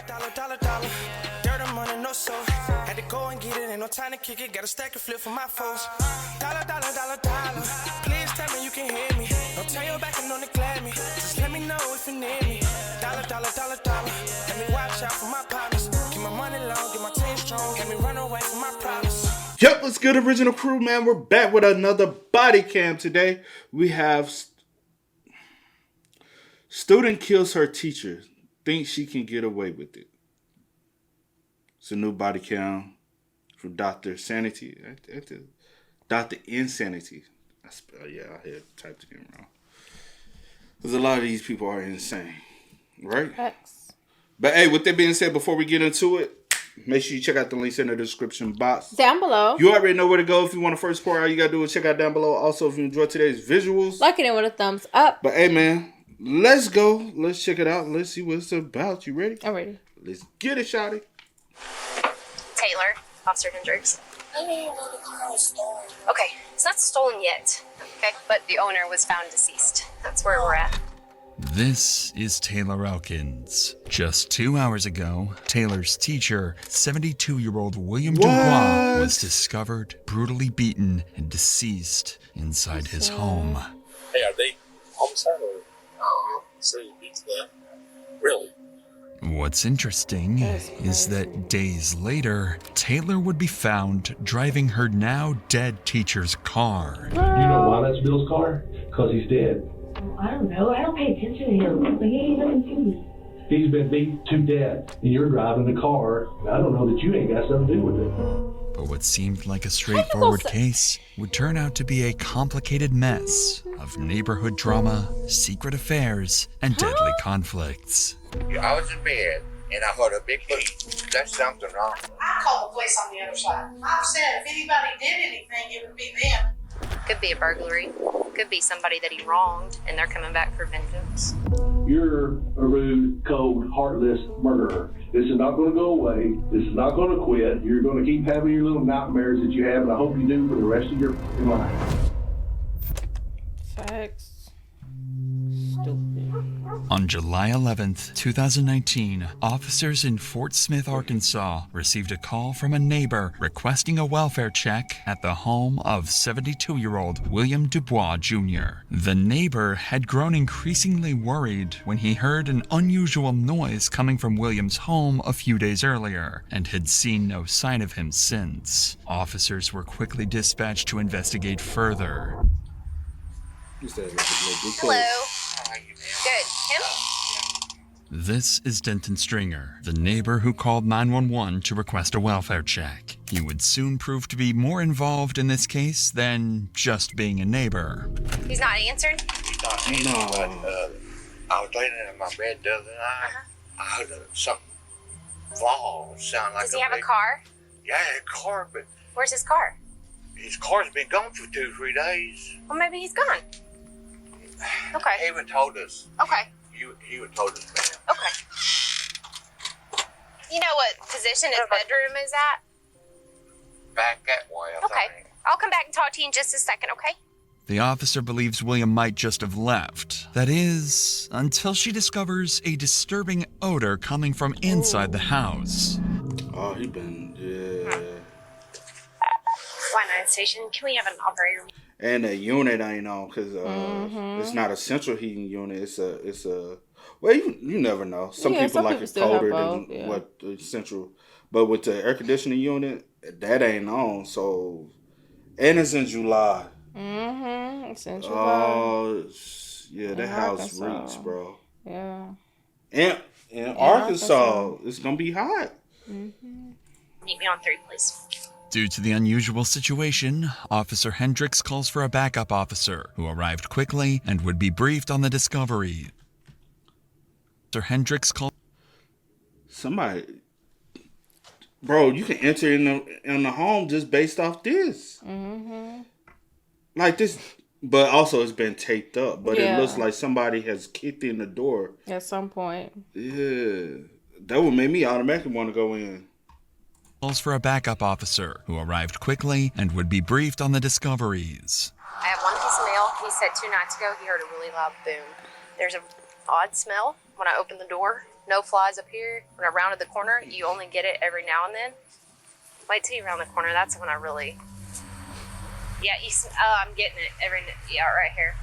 Dollar. Dirt and money, no soul. Had to go and get it, ain't no time to kick it. Got a stack of flip for my foes. Dollar. Please tell me you can hear me. Don't turn your back and don't neglect me. Just let me know if you need me. Dollar. Let me watch out for my partners. Keep my money long, get my team strong. Let me run away from my problems. Yep, what's good, original crew, man? We're back with another body cam today. We have student kills her teacher. Thinks she can get away with it. It's a new body cam from Dr. Sanity. Dr. Insanity. I had typed it in wrong. Because a lot of these people are insane. Right? Facts. But hey, with that being said, before we get into it, make sure you check out the links in the description box. Down below. You already know where to go if you want to first pour. All you got to do is check out down below. Also, if you enjoyed today's visuals, like it with a thumbs up. But hey, man, let's go. Let's check it out. Let's see what it's about. You ready? I'm ready. Let's get it, shawty. Taylor, Officer Hendricks. I mean, the car was stolen. Okay, it's not stolen yet. Okay, but the owner was found deceased. That's where we're at. This is Taylor Elkins. Just 2 hours ago, Taylor's teacher, 72-year-old William Dubois, was discovered brutally beaten and deceased inside his home. Hey, are they homicide or so you beat to them? Really? What's interesting is that days later, Taylor would be found driving her now dead teacher's car. You know why that's Bill's car? Because he's dead. I don't know. I don't pay attention to him. He ain't nothing to me. He's been beat to death, and you're driving the car. I don't know that you ain't got something to do with it. But what seemed like a straightforward case would turn out to be a complicated mess of neighborhood drama, secret affairs, and deadly conflicts. I was in bed, and I heard a big beat. That's something wrong. I called the police on the other side. I've said if anybody did anything, it would be them. Could be a burglary. Could be somebody that he wronged, and they're coming back for vengeance. You're a rude, cold, heartless murderer. This is not going to go away. This is not going to quit. You're going to keep having your little nightmares that you have, and I hope you do for the rest of your life. Facts. Stupid. On July 11th, 2019, officers in Fort Smith, Arkansas, received a call from a neighbor requesting a welfare check at the home of 72-year-old William Dubois, Jr. The neighbor had grown increasingly worried when he heard an unusual noise coming from William's home a few days earlier and had seen no sign of him since. Officers were quickly dispatched to investigate further. Hello. Good. Him? This is Denton Stringer, the neighbor who called 911 to request a welfare check. He would soon prove to be more involved in this case than just being a neighbor. He's not answered? He's not answering, but I was laying in my bed the other night. I heard something fall, sound like Does he have a car? Yeah, a car, but Where's his car? his car's been gone for 2 or 3 days. Well, maybe he's gone. Okay. He even told us. Okay. He even told us, man. Okay. You know what position his bedroom is at? Back that way, I Okay. think. I'll come back and talk to you in just a second, okay? The officer believes William might just have left. That is, until she discovers a disturbing odor coming from inside the house. Oh, he been, yeah. Y9 station, can we have an operator? And the unit ain't on because it's not a central heating unit. It's a. Well, you never know. Some people like it colder than what the central. But with the air conditioning unit, that ain't on. So, and it's in July. It's in July. Oh, yeah, that house reeks, bro. Yeah. And in Arkansas, it's gonna be hot. Meet me on 3, please. Due to the unusual situation, Officer Hendricks calls for a backup officer, who arrived quickly and would be briefed on the discovery. Officer Hendricks called... Somebody... Bro, you can enter in the home just based off this. Like this... But also it's been taped up. But it looks like somebody has kicked in the door. At some point. Yeah. That would make me automatically want to go in. Calls for a backup officer, who arrived quickly and would be briefed on the discoveries. I have one piece of mail. He said 2 nights ago he heard a really loud boom. There's an odd smell when I opened the door. no flies up here. When I rounded the corner, you only get it every now and then. Wait till you round the corner. That's when I really. Yeah, I'm getting it right here.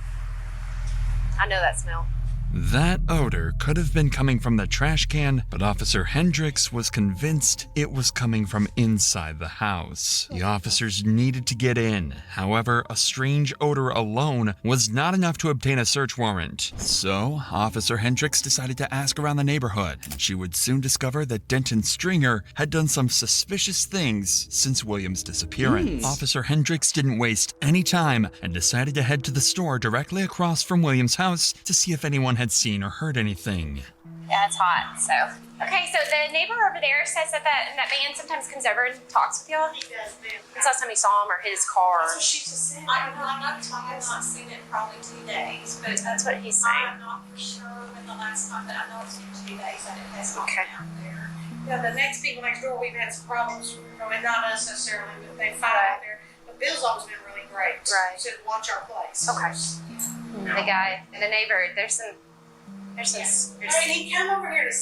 I know that smell. That odor could have been coming from the trash can, but Officer Hendricks was convinced it was coming from inside the house. The officers needed to get in. However, a strange odor alone was not enough to obtain a search warrant. So, Officer Hendricks decided to ask around the neighborhood, and she would soon discover that Denton Stringer had done some suspicious things since William's disappearance. Officer Hendricks didn't waste any time and decided to head to the store directly across from William's house to see if anyone had seen or heard anything. Yeah, it's hot, so. Okay, so the neighbor over there says that that man sometimes comes over and talks with y'all. He does, man. When's the last time you saw him or his car? That's what she just said. I have not seen it in probably 2 days, but That's what he's saying. I'm not for sure when the last time, but I know it's been 2 days that it has not Okay. been out there. Yeah, the next people next door, we've had some problems, and not us necessarily, but they fight out there. But Bill's always been really great. Right. To watch our place. Okay. The guy and the neighbor, there's some. I mean, he come over here to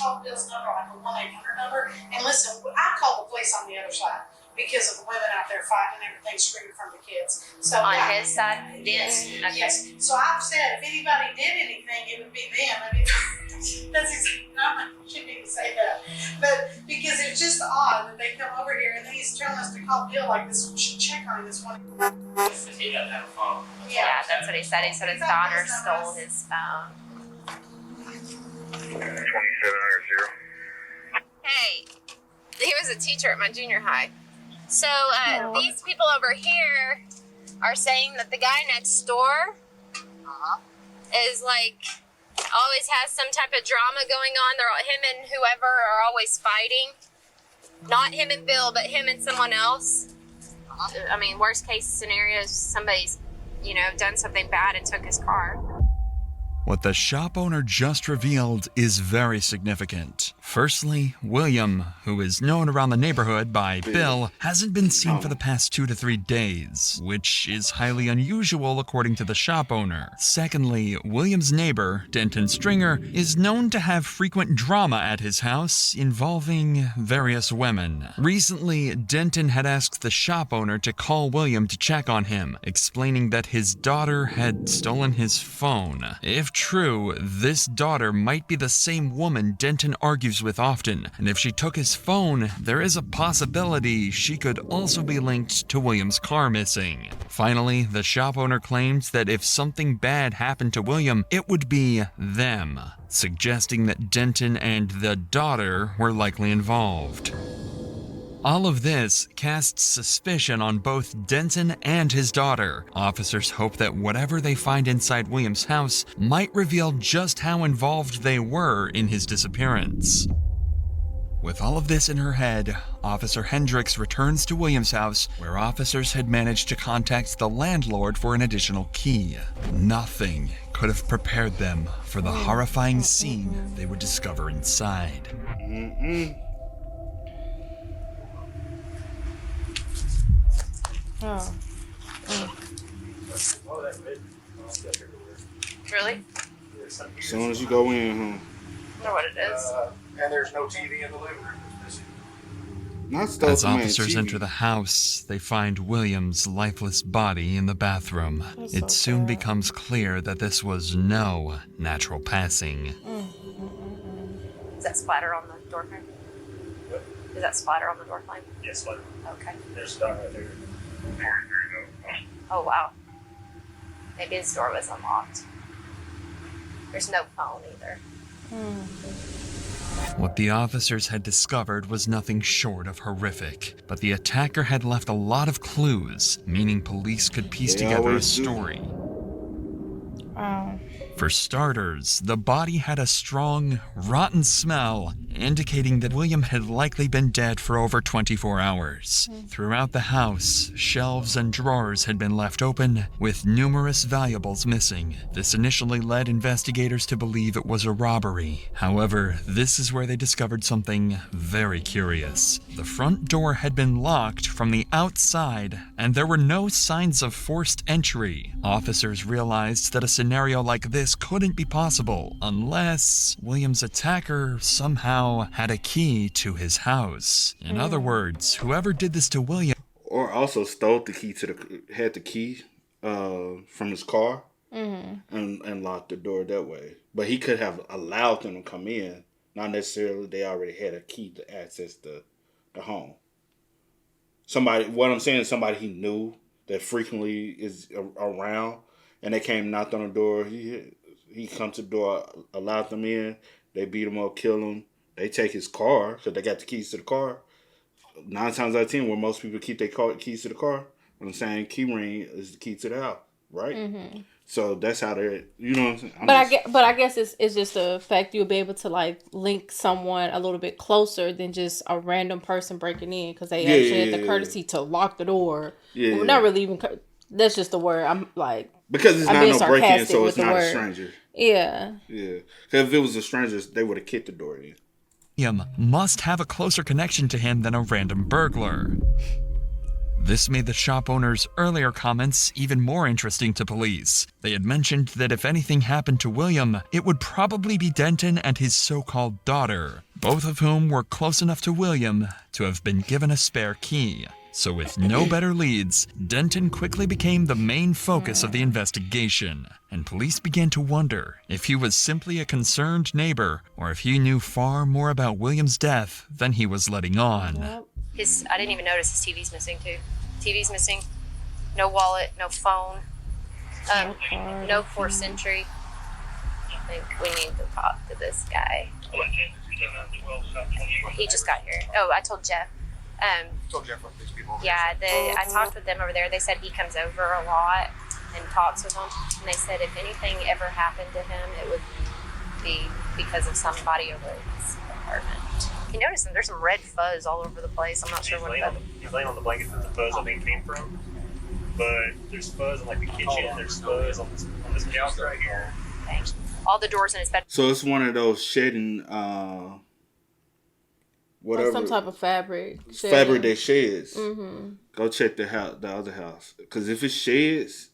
call Bill's number, like a 1-800 number, and listen, I called the police on the other side because of the women out there fighting and everything, screaming from the kids. So On yeah. his side? Yes, Okay. yes. So I've said if anybody did anything, it would be them. I mean, that's exactly, I shouldn't even say that. But because it's just odd that they come over here and then he's telling us to call Bill like this, we should check on this one. He doesn't have a phone. Yeah, that's what he said. He said his daughter stole his phone. 2700. Hey, he was a teacher at my junior high. So these people over here are saying that the guy next door is like always has some type of drama going on. Him and whoever are always fighting. Not him and Bill, but him and someone else. I mean, worst case scenario is somebody's, done something bad and took his car. What the shop owner just revealed is very significant. Firstly, William, who is known around the neighborhood by Bill, hasn't been seen for the past 2 to 3 days, which is highly unusual according to the shop owner. Secondly, William's neighbor, Denton Stringer, is known to have frequent drama at his house involving various women. Recently, Denton had asked the shop owner to call William to check on him, explaining that his daughter had stolen his phone. If true, this daughter might be the same woman Denton argues with often, and if she took his phone, there is a possibility she could also be linked to William's car missing. Finally, the shop owner claims that if something bad happened to William, it would be them, suggesting that Denton and the daughter were likely involved. All of this casts suspicion on both Denton and his daughter. Officers hope that whatever they find inside William's house might reveal just how involved they were in his disappearance. With all of this in her head, Officer Hendricks returns to William's house, where officers had managed to contact the landlord for an additional key. Nothing could have prepared them for the horrifying scene they would discover inside. Oh. Really? As soon as you go in, I know what it is. And there's no TV in the living room. not stole As the man's officers TV. enter the house, they find William's lifeless body in the bathroom. That's It so soon sad. becomes clear that this was no natural passing. Is that splatter on the door frame? What? Is that splatter on the door frame? Yes, like, Okay. there's stuff right there. Oh, wow. Maybe his door was unlocked. There's no phone either. What the officers had discovered was nothing short of horrific, but the attacker had left a lot of clues, meaning police could piece They together a always do. story. Wow. For starters, the body had a strong, rotten smell, indicating that William had likely been dead for over 24 hours. Throughout the house, shelves and drawers had been left open, with numerous valuables missing. This initially led investigators to believe it was a robbery. However, this is where they discovered something very curious. The front door had been locked from the outside, and there were no signs of forced entry. Officers realized that a scenario like this this couldn't be possible unless William's attacker somehow had a key to his house. In other words, whoever did this to William Or also stole the key had the key from his car and locked the door that way. But he could have allowed them to come in. Not necessarily they already had a key to access the home. What I'm saying is somebody he knew that frequently is around, and they came, knocked on the door. He come to the door, allowed them in. They beat him up, kill him. They take his car because they got the keys to the car. 9 times out of 10, where most people keep their keys to the car, what I'm saying, key ring is the key to the house, right? Mm-hmm. So that's how they're, you know what I'm saying? But I guess it's just the fact you'll be able to like link someone a little bit closer than just a random person breaking in because they actually had the courtesy to lock the door. Yeah, well, not really even. That's just the word. I'm like because it's not no break-in, so it's not a stranger. Yeah. Yeah. Because if it was a stranger, they would have kicked the door in. William must have a closer connection to him than a random burglar. This made the shop owner's earlier comments even more interesting to police. They had mentioned that if anything happened to William, it would probably be Denton and his so-called daughter, both of whom were close enough to William to have been given a spare key. So with no better leads, Denton quickly became the main focus of the investigation, and police began to wonder if he was simply a concerned neighbor or if he knew far more about William's death than he was letting on. I didn't even notice his TV's missing too. TV's missing. No wallet, no phone, no forced entry. I think we need to talk to this guy. He just got here. Oh, I told Jeff. Yeah, I talked with them over there. They said he comes over a lot and talks with them. And they said if anything ever happened to him, it would be because of somebody over at his apartment. You notice there's some red fuzz all over the place. I'm not sure what he's laying on the blanket that the fuzz I think came from. But there's fuzz in like the kitchen. There's fuzz on this couch right here. Okay. All the doors in his bedroom. So it's one of those shedding, whatever. Or some type of fabric. Fabric that sheds. Mm-hmm. Go check the other house. Because if it sheds,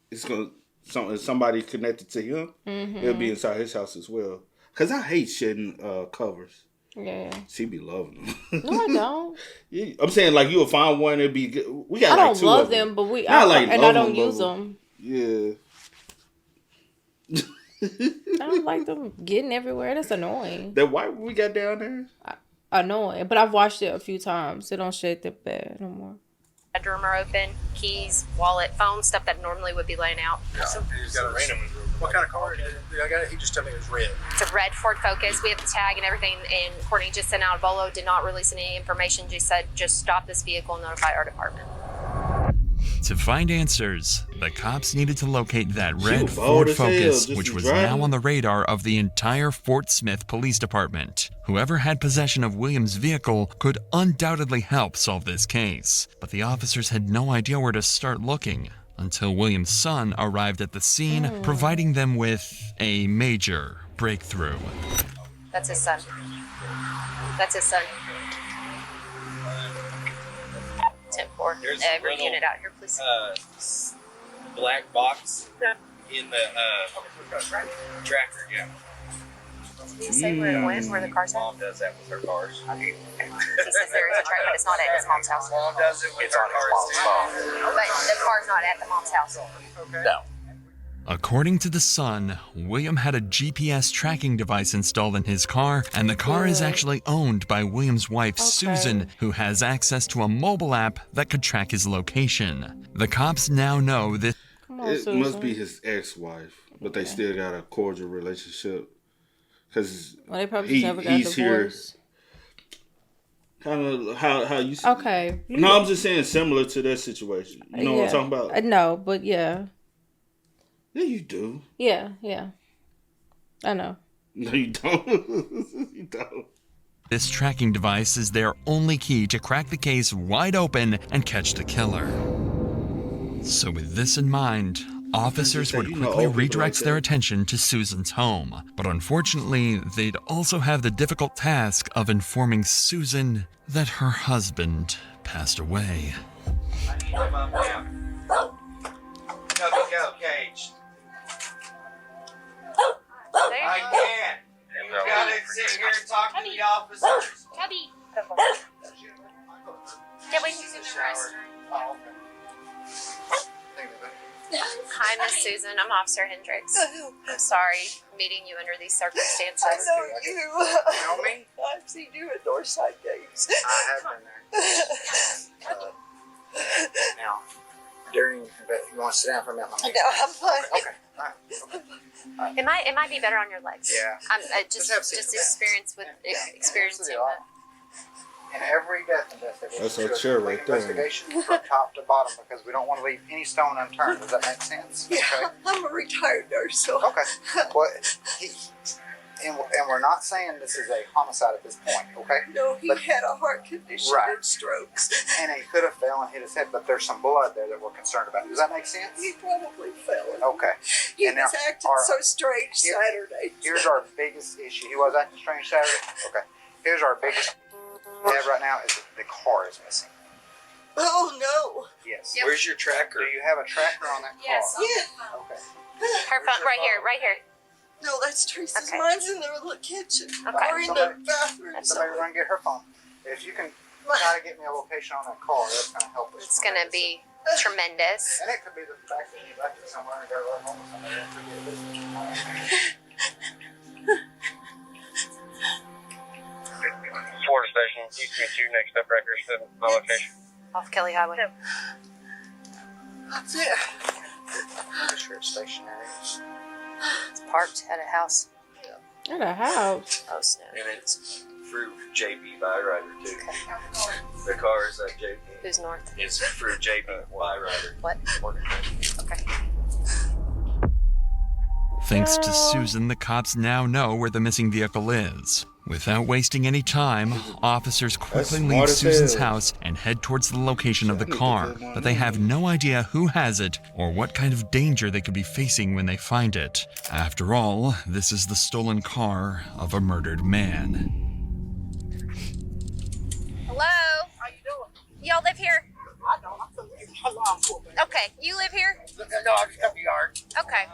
it's going to, somebody connected to him, it'll be inside his house as well. Because I hate shedding covers. Yeah. She be loving them. No, I don't. Yeah, I'm saying like you'll find one that'd be good. We got I like don't two love of them, but I don't use them. Yeah. I don't like them getting everywhere. That's annoying. That white we got down there? Annoying. But I've watched it a few times. They don't shed that bad no more. Bedroom are open, keys, wallet, phone, stuff that normally would be laying out. Yeah, he's got a random. What kind of car? I got it. He just told me it was red. It's a red Ford Focus. We have the tag and everything. And Courtney just sent out a bolo, did not release any information. Just said, just stop this vehicle and notify our department. To find answers, the cops needed to locate that red Ford Focus, which was now on the radar of the entire Fort Smith Police Department. Whoever had possession of William's vehicle could undoubtedly help solve this case, but the officers had no idea where to start looking until William's son arrived at the scene, providing them with a major breakthrough. That's his son. That's his son. 10-4. Every little, unit out here, please. Black box in the tracker, yeah. Did you say where it went, where the car's at? Mom does that with her cars. Okay. He says there is a tracker, but it's not at his mom's house. Mom does it with her cars too. But the car's not at the mom's house. Okay. No. According to the son, William had a GPS tracking device installed in his car, and the car is actually owned by William's wife, Susan, who has access to a mobile app that could track his location. The cops now know that it must be his ex-wife, but they still got a cordial relationship. Because they probably never got divorced. Kind of how you... Okay. No, I'm just saying similar to that situation. You know what I'm talking about? No, but yeah. Yeah, you do. Yeah. I know. No, you don't. You don't. this tracking device is their only key to crack the case wide open and catch the killer. So with this in mind, officers would quickly redirect their attention to Susan's home. But unfortunately, they'd also have the difficult task of informing Susan that her husband passed away. Go, Cage. talk to the officers. Cubby. Yeah, we can in the restroom. Hi, Miss Susan. I'm Officer Hendricks. I'm sorry meeting you under these circumstances. I know you. You know me? I've seen you at Northside Games. I have been there. Now, during, but you want to sit down for a minute? No, I'm fine. Okay. All right. It might be better on your legs. Yeah. Just have a seat. experiencing that. In every death investigation, That's we do a a chair complete right there. investigation from top to bottom because we don't want to leave any stone unturned. Does that make sense? Yeah, Okay. I'm a retired nurse, so. Okay. Well, and we're not saying this is a homicide at this point, okay? No, he But- had a heart condition Right. and strokes. And he could have fell and hit his head, but there's some blood there that we're concerned about. Does that make sense? He probably fell. Okay. He And was now, acting so strange here- Saturday. Here's our biggest issue. He was acting strange Saturday? Okay. Here's our biggest we have right now is that the car is missing. Oh, no. Yes. Yep. Where's your tracker? Do you have a tracker on that car? Yes. Yeah. Okay. Her phone right here. No, that's Teresa's. Okay. Mine's in the kitchen. Okay. Or in the bathroom. Somebody run get her phone. If you can try to get me a location on that car, that's going to help us. It's gonna be tremendous. And it could be the fact that you left it somewhere and got to run home with somebody. That could be a business. Florida Station, UQ2, next up records to my location. Off Kelly Highway. That's it. Pretty sure it's stationary. It's parked at a house. At a house. Oh snap. And it's through JB Byrider too. The car is at JB. Who's north? It's through JB Byrider. What? Okay. Thanks to Susan, the cops now know where the missing vehicle is. Without wasting any time, officers quickly smart leave as Susan's hell. house and head towards the location of the That nigga car, did one but they of have them. no idea who has it or what kind of danger they could be facing when they find it. After all, this is the stolen car of a murdered man. Hello? How you doing? Y'all live here? I don't. I'm from here. Okay. You live here? No, I just come to yard. Okay.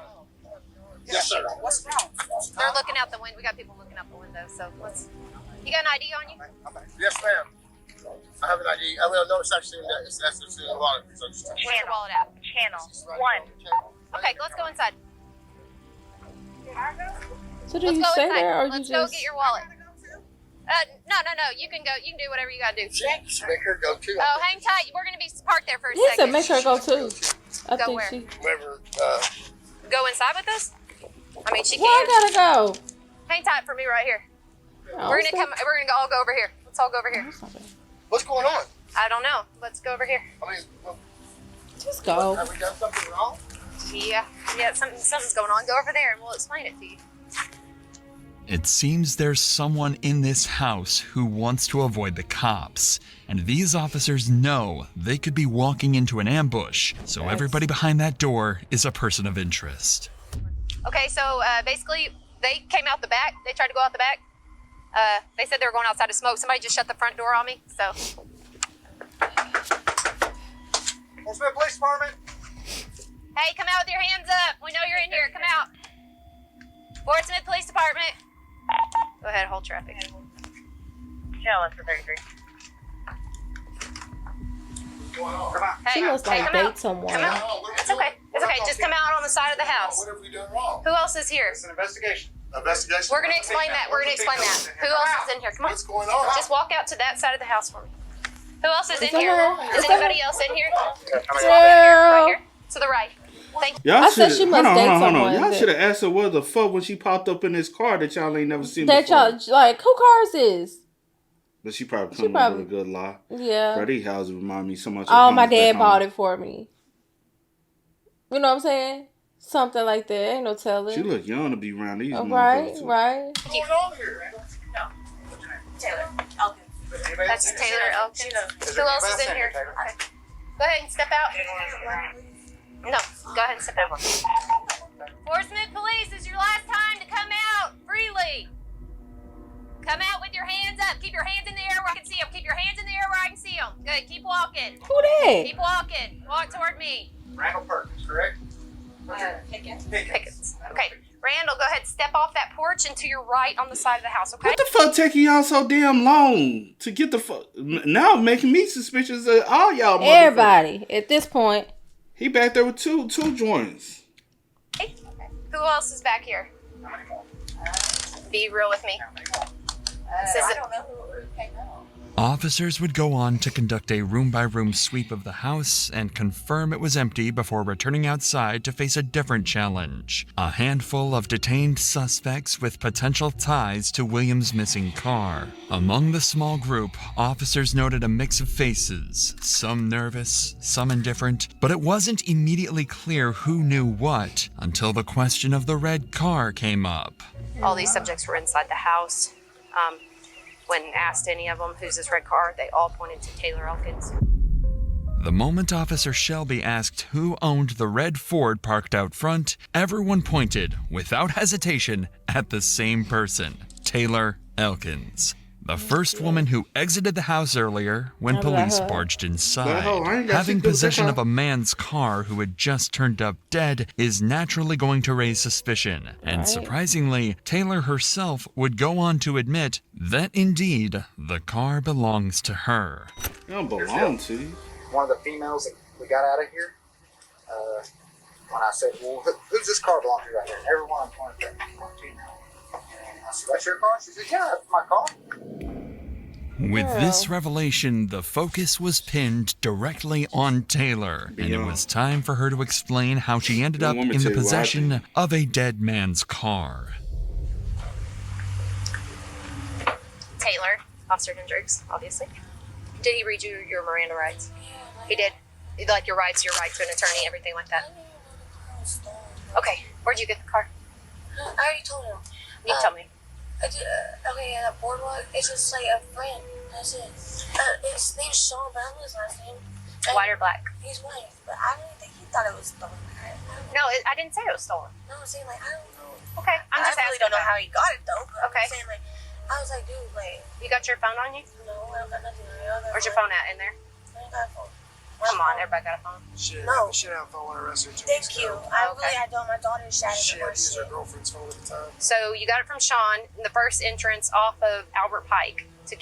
Yes, sir. What's wrong? They're looking out the window. We got people looking out the window, so let's. You got an ID on you? Yes, ma'am. I have an ID. I will notice actually that it's actually a lot of things. Where's your wallet at? Channel 1. Okay, let's go inside. So do Let's you go stay inside. there or Let's you go just... get your wallet. No. You can go. You can do whatever you gotta do. Make her go too. Oh, hang tight. We're gonna be parked there for a He said second. make her go too. I Go think where? she... Whoever, Go inside with us? I mean, she Well, I can. gotta go. Hang tight for me right here. Oh, We're gonna all go over here. Let's all go over here. what's going on? I don't know. Let's go over here. I mean, Just go. have we done something wrong? Yeah. Something's going on. Go over there and we'll explain it to you. It seems there's someone in this house who wants to avoid the cops, and these officers know they could be walking into an ambush, so everybody behind that door is a person of interest. Okay, so basically, they came out the back. They tried to go out the back. They said they were going outside to smoke. Somebody just shut the front door on me. So, Portsmouth Police Department. hey, come out with your hands up. We know you're in here. Come out. Portsmouth Police Department. Go ahead, hold traffic. Channel for 33. Come on. Hey, She must hey, like come out. date someone. Come out. It's okay. It's okay. Just come out on the side of the house. What have we done wrong? Who else is here? It's an investigation. Investigation? We're gonna explain that. We're gonna explain that. Who else is in here? Come on. What's going on? Just walk out to that side of the house for me. Who else is in that here? her? Is Is that anybody else in here? Girl. Right here. To the right. Thank you. Y'all I said should she hold must on, date hold on. someone Y'all that- should have asked her what the fuck when she popped up in this car that y'all ain't never seen That before. y'all, like, who car is this? But she probably She come probably- with a good lie. Yeah. Bro, these houses remind me so much of Oh, my homes back dad bought home. it for me. You know what I'm saying? Something like that. Ain't no telling. She look young to be around these Right, motherfuckers. right. What's going on here? Taylor Elkins. That's Taylor Elkins. Who else is in here? Okay. Go ahead and step out. No, go ahead and step out. Portsmouth Police, this is your last time to come out freely. Come out with your hands up. Keep your hands in the air where I can see them. Keep your hands in the air where I can see them. Good. Keep walking. Who that? Keep walking. Walk toward me. Randall Perkins, correct? Pickens. Pickens. Okay. Randall, go ahead, step off that porch and to your right on the side of the house, okay? What the fuck taking y'all so damn long to get the fuck? Now making me suspicious of all y'all. Everybody at this point. He back there with two joints. Hey, who else is back here? Be real with me. I don't know who came out. Officers would go on to conduct a room-by-room sweep of the house and confirm it was empty before returning outside to face a different challenge. A handful of detained suspects with potential ties to Williams' missing car. Among the small group, officers noted a mix of faces, some nervous, some indifferent, but it wasn't immediately clear who knew what until the question of the red car came up. All these subjects were inside the house. When asked any of them, who's this red car, they all pointed to Taylor Elkins. The moment Officer Shelby asked who owned the red Ford parked out front, everyone pointed, without hesitation, at the same person, Taylor Elkins. The first woman who exited the house earlier when police barged inside. Having possession of a man's car who had just turned up dead is naturally going to raise suspicion. And surprisingly, Taylor herself would go on to admit that indeed, the car belongs to her. It don't belong to you. One of the females that we got out of here, when I said, well, who's this car belong to right here? And everyone pointed at me. I said, that's your car? She said, yeah, that's my car. With this revelation, the focus was pinned directly on Taylor, and it was time for her to explain how she ended up in the possession of a dead man's car. Taylor, Officer Hendricks, obviously. Did he read you your Miranda rights? He did? Like your rights to an attorney, everything like that? Okay, where'd you get the car? I already told him. You tell me. Okay, at a boardwalk, it's just like a friend. That's it. His name's Sean, but I don't know his last name. White or black? He's white, but I don't think he thought it was stolen. No, I didn't say it was stolen. No, I'm saying, like, I don't know. Okay, I'm just I really asking. don't know how he got it, though. But Okay. I'm saying, like, I was like, dude, like. You got your phone on you? No, I don't got nothing on you. Where's your phone at? In there? I ain't got a phone. Come on, everybody got a phone. No. She didn't have a phone when I arrested her 2 Thank weeks you. ago. I don't. My daughter shouted She at had to use her girlfriend's phone at the time. So you got it from Sean, the first entrance off of Albert Pike to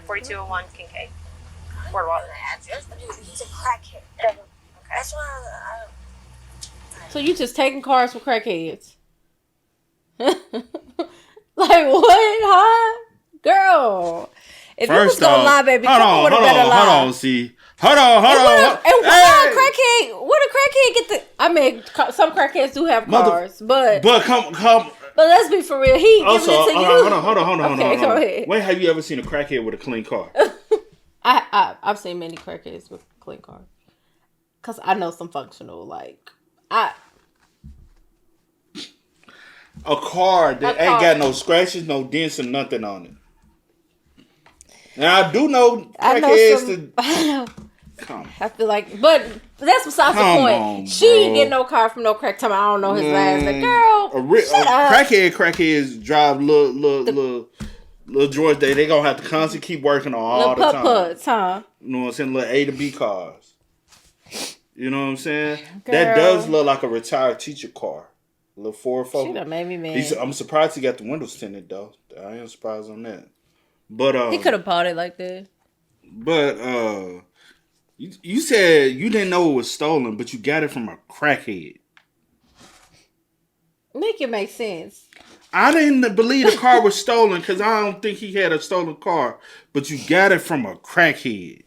4201 Kincaid. Boardwalk. Address, but dude, he's a crackhead. Okay. That's why I So you just taking cars for crackheads? Like what, huh? Girl. If you was gonna lie, baby, come on with a better lie. Hold on, see. Hold on. And why crackhead? What a crackhead get the? I mean, some crackheads do have cars, but come. But let's be for real. He giving Also, it to you. hold on. Okay, go ahead. When have you ever seen a crackhead with a clean car? I've seen many crackheads with clean cars. Cause I know some functional a car that ain't got no scratches, no dents, or nothing on it. Now I do know crackheads. I feel like, but that's besides the point. She ain't get no car from no crack time. I don't know his last name. Girl, shut up. Crackheads drive little George. They gonna have to constantly keep working on all the time. Putts, huh? You know what I'm saying? Little A to B cars. You know what I'm saying? Girl. That does look like a retired teacher car. A little Ford Focus. She done made me mad. I'm surprised he got the windows tinted though. I ain't surprised on that. But he could have bought it like that. But you said you didn't know it was stolen, but you got it from a crackhead. Make it make sense. I didn't believe the car was stolen because I don't think he had a stolen car, but you got it from a crackhead.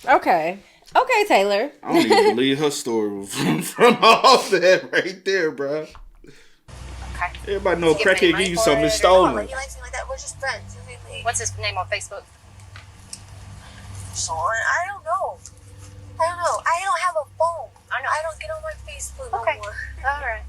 Okay, Taylor. I don't even believe her story from all that right there, bro. Okay. Everybody know crackhead give you something stolen. He likes me like that. We're just friends. What's his name on Facebook? Sean, I don't know. I don't have a phone. I don't get on my Facebook no more. All right.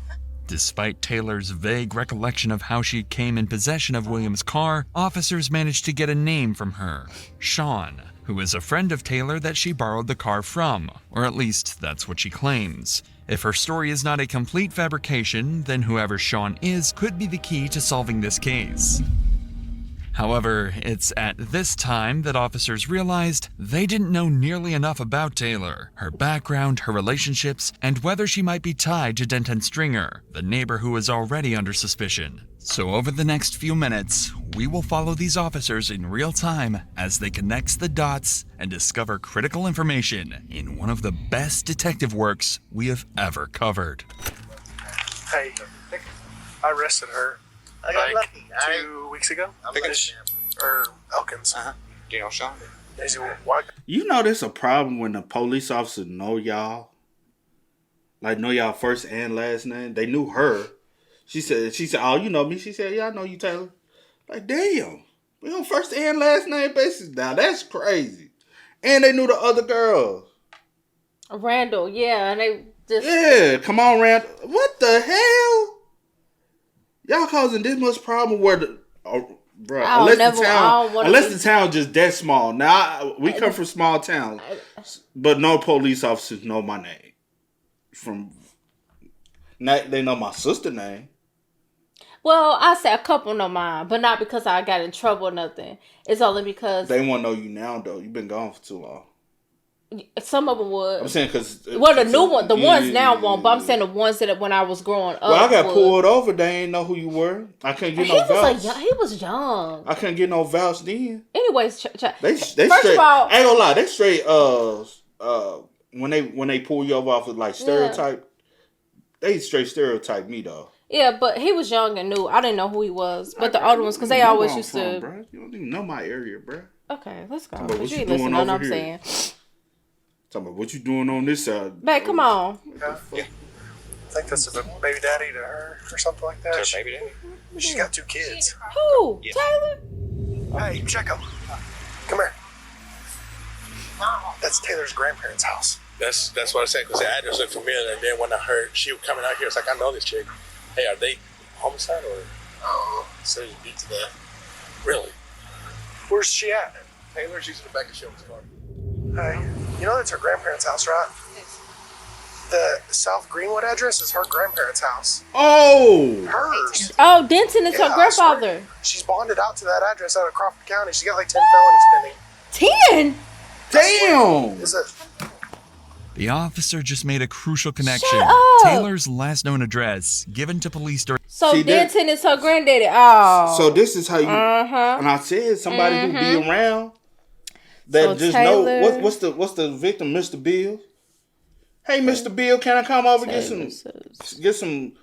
Despite Taylor's vague recollection of how she came in possession of William's car, officers managed to get a name from her, Sean, who is a friend of Taylor that she borrowed the car from, or at least that's what she claims. If her story is not a complete fabrication, then whoever Sean is could be the key to solving this case. However, it's at this time that officers realized they didn't know nearly enough about Taylor, her background, her relationships, and whether she might be tied to Denton Stringer, the neighbor who was already under suspicion. So over the next few minutes, we will follow these officers in real time as they connect the dots and discover critical information in one of the best detective works we have ever covered. Hey, I arrested her I got like lucky. 2 weeks ago. Pickens? Or Elkins. Do you know Sean? Is he white? You know there's a problem when the police officers know y'all. Like, know y'all first and last name. They knew her. She said, oh, you know me. She said, yeah, I know you, Taylor. Like, damn. We on first and last name basis now. That's crazy. And they knew the other girls. Randall, yeah. And they just... Yeah, come on, Randall. What the hell? Y'all causing this much problem where the... Bro, unless the town just that small. Now, we come from small towns. But no police officers know my name. They know my sister's name. Well, I say a couple know mine, but not because I got in trouble or nothing. It's only because... They won't know you now, though. You've been gone for too long. Some of them would. I'm saying because... Well, the new one, the ones now won't, but I'm saying the ones that when I was growing up. Well, I got pulled over. They ain't know who you were. I couldn't get no vouch. He was young. I couldn't get no vouch then. Anyways, they first straight, of all... I ain't gonna lie. They straight, when they pull you over off of, like, stereotype, they straight stereotype me, though. Yeah, but he was young and new. I didn't know who he was. But the older ones, because they always used to... Bro. You don't even know my area, bro. Okay, let's go. What you you ain't doing listening to over what I'm here? saying. Talking about what you doing on this side. Babe, come on. Yeah. I think that's a baby daddy to her or something like that. Baby daddy? She's got 2 kids. Who? Yeah. Taylor? Hey, check him. Come here. That's Taylor's grandparents' house. That's what I said, because the address looked familiar, and then when I heard she was coming out here, it's like, I know this chick. Hey, are they homicide or? Oh, so you beat to that. Really? Where's she at? Taylor, she's in the back of Shelby's car. Hey, you know that's her grandparents' house, right? The South Greenwood address is her grandparents' house. Oh! Hers. Oh, Denton is her grandfather. She's bonded out to that address out of Crawford County. She got like 10 felonies pending. 10? Damn! Is it? The officer just made a crucial connection. Shut up. Taylor's last known address given to police during... So Denton is her granddaddy. Oh. So this is how you... And I said somebody who be around that So just Taylor... know... What's the victim, Mr. Bill? Hey, Mr. Bill, can I come over and get some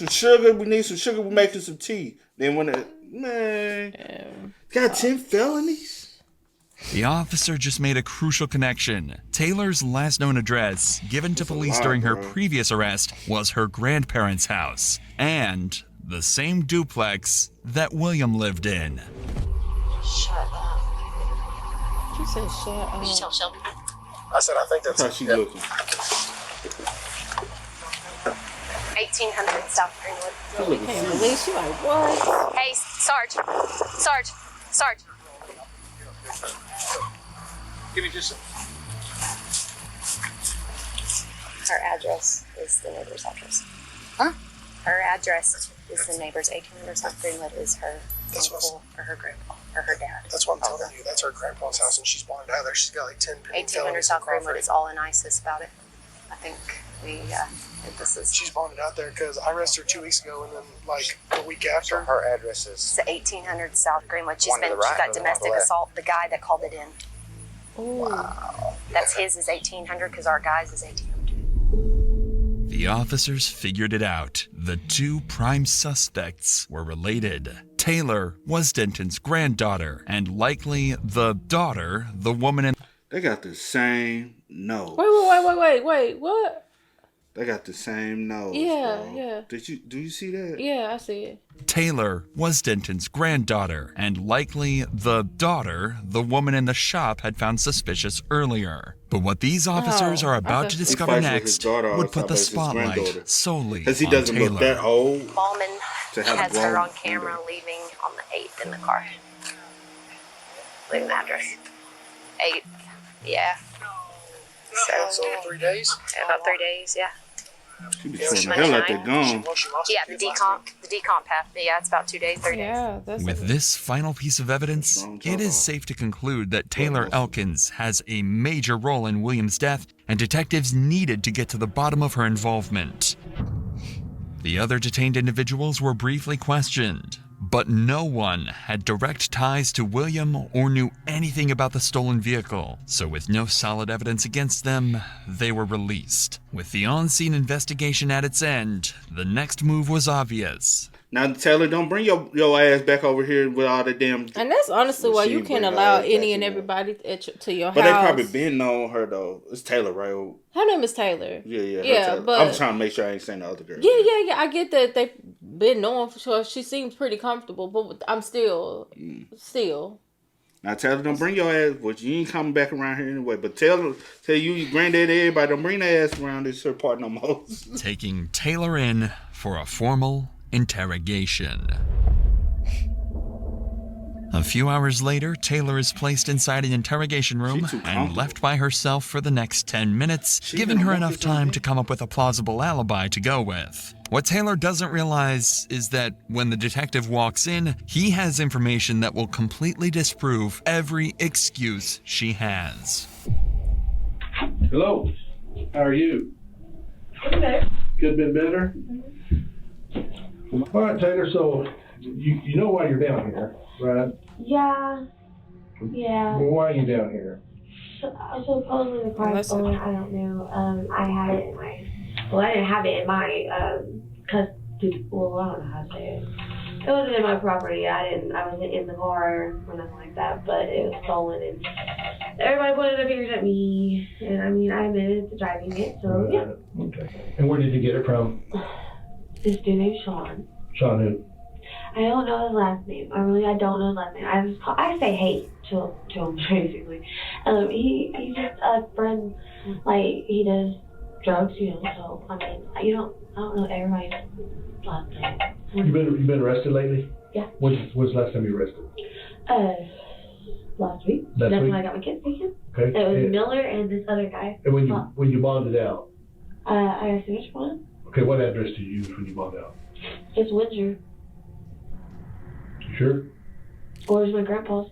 sugar? We need some sugar. We're making some tea. Then when got 10 felonies? The officer just made a crucial connection. Taylor's last known address given to police during her previous arrest was her grandparents' house and the same duplex that William lived in. Shut up. She said shut up. Did you tell Shelby? I said, I think that's how she looking. 1800 South Greenwood. I can't believe she like, what? Hey, Sarge. Give me just a... Her address is the neighbor's address. Huh? Her address is the neighbor's. 1800 South Greenwood is her uncle or her grandpa or her dad. That's what I'm telling you. That's her grandpa's house, and she's bonded out there. She's got like 10 1800 South Greenwood is all in ISIS about it. I think this is... She's bonded out there because I arrested her 2 weeks ago, and then like a week after. So her address is... It's the 1800 South Greenwood. She's One to the right, got one to the domestic left. assault. The guy that called it in. Ooh. Wow. That's his is 1800 because our guy's is 1800. The officers figured it out. The 2 prime suspects were related. Taylor was Denton's granddaughter, and likely the daughter, the woman in... They got the same nose. Wait, what? They got the same nose. Yeah, bro. yeah. Do you see that? Yeah, I see it. Taylor was Denton's granddaughter, and likely the daughter the woman in the shop had found suspicious earlier. But what these officers are about to discover next would put the spotlight solely because he on doesn't Taylor. look that old. Ballman to have has grown her on camera leaving on the 8th in the car. Leaving the address. 8th. Yeah. So 3 days? About 3 days, yeah. She be throwing the hell out that gum. Yeah, the decomp path. Yeah, it's about 2 days, 3 days. Yeah, that's With this final piece of evidence, it is safe to conclude that Taylor Elkins has a major role in William's death, and detectives needed to get to the bottom of her involvement. The other detained individuals were briefly questioned, but no one had direct ties to William or knew anything about the stolen vehicle. So with no solid evidence against them, they were released. With the on-scene investigation at its end, the next move was obvious. Now, Taylor, don't bring your ass back over here with all the damn... And that's honestly why you can't allow any and everybody to your house. But they probably been knowing her, though. It's Taylor, right? Her name is Taylor. Yeah, Taylor. But I'm trying to make sure I ain't saying the other girl. Yeah. I get that they've been knowing for sure. She seems pretty comfortable, but I'm still. Now, Taylor, don't bring your ass, but you ain't coming back around here anyway. But tell you, your granddaddy, everybody, don't bring their ass around this her part no more. Taking Taylor in for a formal interrogation. A few hours later, Taylor is placed inside an interrogation room and left by herself for the next 10 minutes, giving her enough time to come up with a plausible alibi to go with. What Taylor doesn't realize is that when the detective walks in, he has information that will completely disprove every excuse she has. Hello. How are you? Okay. Could have been better? All right, Taylor, so you know why you're down here, right? Yeah. Well, why are you down here? Supposedly the car's stolen. I don't know. I had it in my... Well, I didn't have it in my... custody. Well, I don't know how to say it. It wasn't in my property. I wasn't in the car or nothing like that, but it was stolen, and everybody pointed their fingers at me, and I mean, I admitted to driving it, so yeah. Okay. And where did you get it from? This dude named Sean. Sean who? I don't know his last name. I don't know his last name. I say hey to him basically. He's just a friend. Like he does drugs, So I mean, I don't know everybody's last name. You been arrested lately? Yeah. When's the last time you were arrested? Last week. Last That's week? when I got my kids taken. Okay. It was Miller and this other guy. And when you bonded out? I got signature one. Okay, what address did you use when you bonded out? It's Windsor. You sure? Or is my grandpa's.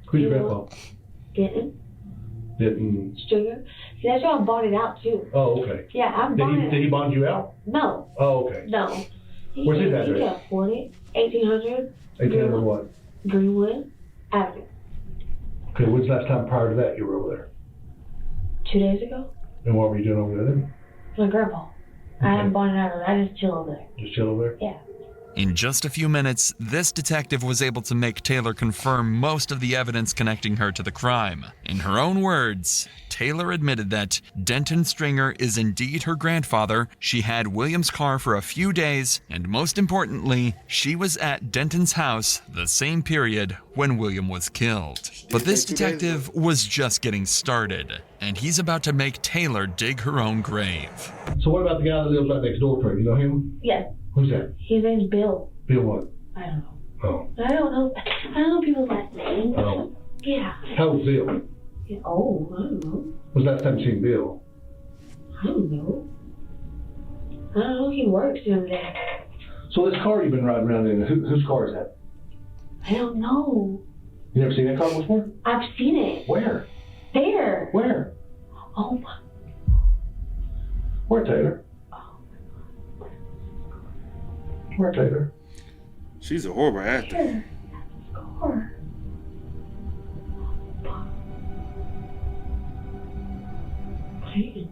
Who's your grandpa? Denton. Stringer. See, that's why I'm bonded out too. Oh, okay. Yeah, I'm bonded. Did he bond you out? No. Oh, okay. No. Where's his address? He can afford it. 1800. 1800 what? Greenwood Avenue. Okay, when's the last time prior to that you were over there? 2 days ago. And what were you doing over there? My grandpa. I haven't bonded out. I just chill over there. Just chill over there? Yeah. In just a few minutes, this detective was able to make Taylor confirm most of the evidence connecting her to the crime. In her own words, Taylor admitted that Denton Stringer is indeed her grandfather, she had William's car for a few days, and most importantly, she was at Denton's house the same period when William was killed. But this detective was just getting started, and he's about to make Taylor dig her own grave. So what about the guy that lives right next door to her? You know him? Yes. Who's that? His name's Bill. Bill what? I don't know. Oh. I don't know people's last names. Oh. Yeah. How old's Bill? Yeah. Oh, I don't know. When's the last time you seen Bill? I don't know. I don't know if he works during the day. So this car you've been riding around in, whose car is that? I don't know. You never seen that car before? I've seen it. Where? There. Where? Oh my. Where, Taylor? Where, Taylor? She's a horrible actor. Here. Car. Hey.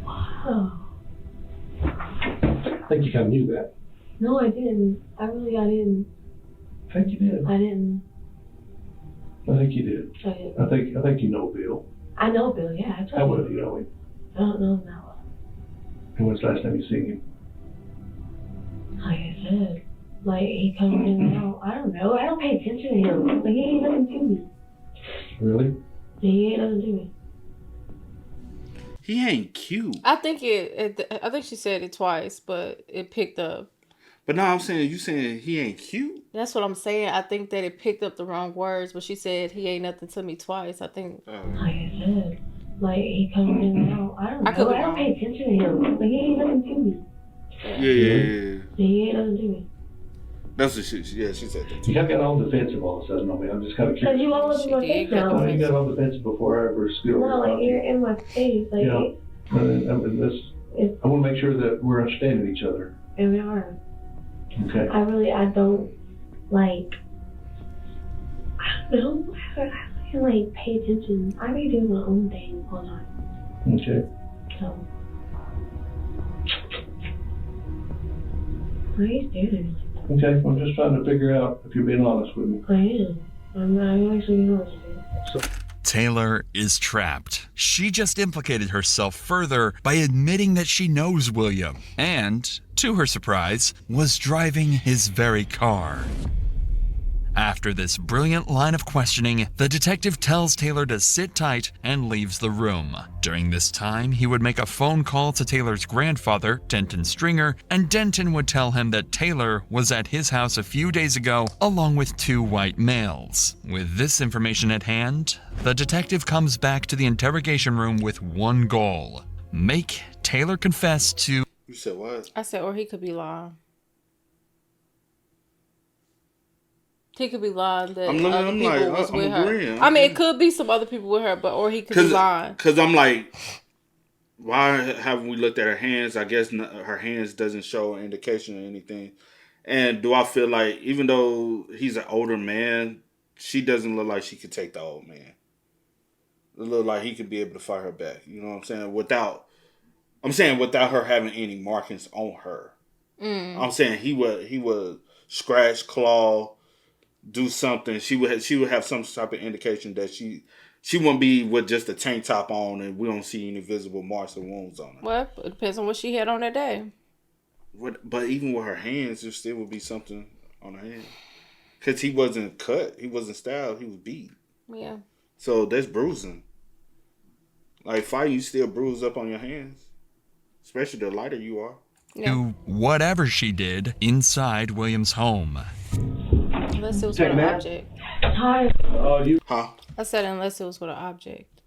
Wow. I think you kind of knew that. No, I didn't. I didn't. I think you did. I didn't. I think you did. I didn't. I think you know Bill. I know Bill, yeah. I How well do you know him? I don't know him that well. And when's the last time you seen him? Like I said, like he comes in and out. I don't know. I don't pay attention to him. Like he ain't nothing to me. Really? He ain't nothing to me. He ain't cute. I think I think she said it twice, but it picked up. But no, I'm saying, you saying he ain't cute? That's what I'm saying. I think that it picked up the wrong words, but she said he ain't nothing to me twice. I think. Like I said, Like, he comes in and out. I don't know. I don't pay attention to him. Like, he ain't nothing to me. Yeah. He ain't nothing to me. That's what she said that. You have got all defensive all of a sudden on me. I'm just kind of curious. Because you all up in my face now. You got all defensive before I ever skilled. No, like, you're in my face. Like, I want to make sure that we're understanding each other. And we are. Okay. I don't, like, I don't know. I can, like, pay attention. I be doing my own thing all the time. Okay. So. Why are you staring? Okay, I'm just trying to figure out if you're being honest with me. I am. I'm actually being honest with you. Taylor is trapped. She just implicated herself further by admitting that she knows William and, to her surprise, was driving his very car. After this brilliant line of questioning, the detective tells Taylor to sit tight and leaves the room. During this time, he would make a phone call to Taylor's grandfather, Denton Stringer, and Denton would tell him that Taylor was at his house a few days ago along with 2 white males. With this information at hand, the detective comes back to the interrogation room with one goal: make Taylor confess to... You said what? I said, or he could be lying. He could be lying that other people was with her. I mean, it could be some other people with her, but or he could be lying. Because I'm like, why haven't we looked at her hands? I guess her hands doesn't show an indication of anything. And do I feel like, even though he's an older man, she doesn't look like she could take the old man. It look like he could be able to fight her back. You know what I'm saying? Without her having any markings on her. I'm saying he would scratch, claw, do something. She would have some type of indication that she wouldn't be with just a tank top on and we don't see any visible marks or wounds on her. Well, it depends on what she had on that day. But even with her hands, there still would be something on her hand. Because he wasn't cut. He wasn't stabbed. He was beat. Yeah. So that's bruising. Like fighting, you still bruise up on your hands. Especially the lighter you are. To whatever she did inside William's home. Unless it was with an object. Hi. I said unless it was with an object.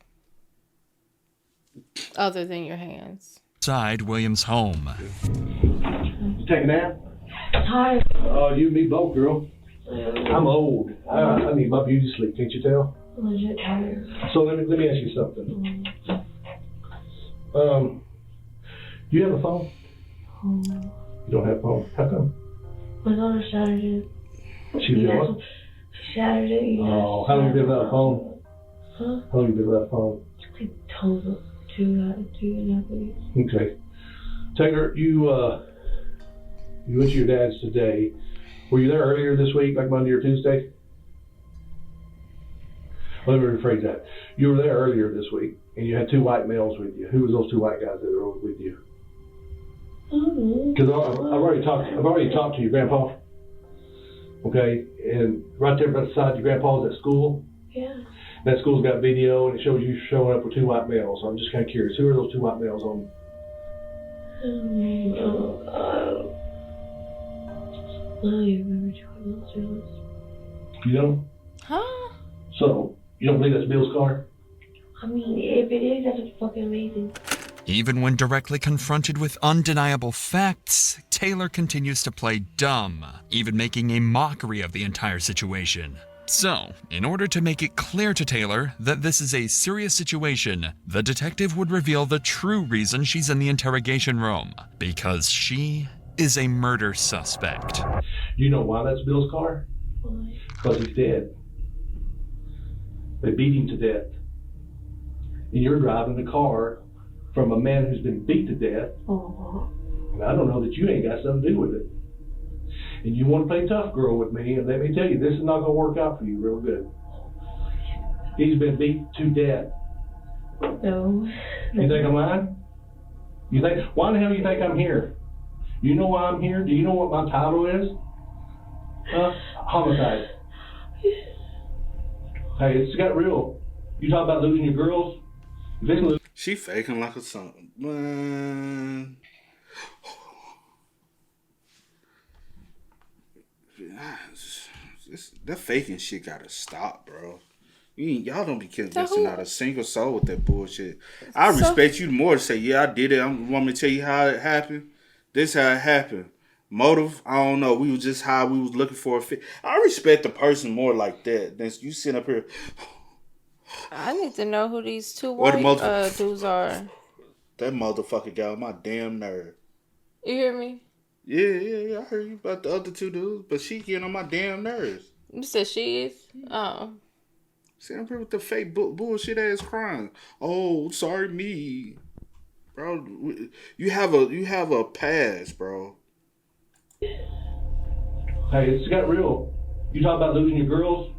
Other than your hands. Inside William's home. You take a nap? Hi. Oh, you and me both, girl. I'm old. I need my beauty sleep, can't you tell? I'm legit tired. So let me ask you something. Do you have a phone? You don't have a phone. How come? My daughter shattered it. She did what? She shattered it. Oh, how long have you been without a phone? Huh? How long have you been without a phone? Like total 2.5 weeks. Okay. Taylor, you went to your dad's today. Were you there earlier this week, like Monday or Tuesday? Let me rephrase that. You were there earlier this week, and you had 2 white males with you. Who was those 2 white guys that were with you? Because I've already talked to your grandpa. Okay, and right there beside your grandpa's at school. Yeah. That school's got video, and it shows you showing up with 2 white males. So I'm just kind of curious. Who are those 2 white males on? I don't even remember 2 white males. You don't? Huh? So you don't believe that's Bill's car? I mean, if it is, that's fucking amazing. Even when directly confronted with undeniable facts, Taylor continues to play dumb, even making a mockery of the entire situation. So, in order to make it clear to Taylor that this is a serious situation, the detective would reveal the true reason she's in the interrogation room. Because she is a murder suspect. You know why that's Bill's car? Why? Because he's dead. They beat him to death. And you're driving the car from a man who's been beat to death. And I don't know that you ain't got something to do with it. And you want to play tough girl with me, and let me tell you, this is not going to work out for you real good. He's been beat to death. No. You think I'm lying? Why the hell do you think I'm here? You know why I'm here? Do you know what my title is? Huh? Homicide. Hey, it's got real. You talk about losing your girls? She faking like a son. Man. That faking shit gotta stop, bro. Y'all don't be convincing not a single soul with that bullshit. I respect you more to say, yeah, I did it. Want me to tell you how it happened? This how it happened. Motive, I don't know. We was just high. We was looking for a fit. I respect the person more like that than you sitting up here. I need to know who these two white dudes are. That motherfucker got on my damn nerve. You hear me? Yeah. I heard you about the other two dudes, but she getting on my damn nerves. You said she is? Oh. Sitting up here with the fake bullshit ass crying. Oh, sorry me. Bro, you have a past, bro. Hey, it's got real. You talk about losing your girls.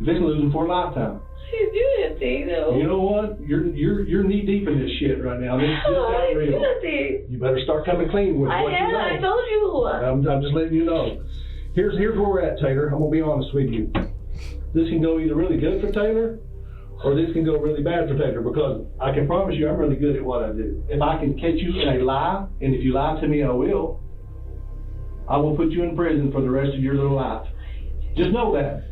You're losing them for a lifetime. You do that thing, though. You know what? You're knee deep in this shit right now. This just got real. You better start coming clean with what you know. I told you. I'm just letting you know. Here's where we're at, Taylor. I'm gonna be honest with you. This can go either really good for Taylor, or this can go really bad for Taylor, because I can promise you I'm really good at what I do. If I can catch you in a lie, and if you lie to me, I will put you in prison for the rest of your little life. Just know that.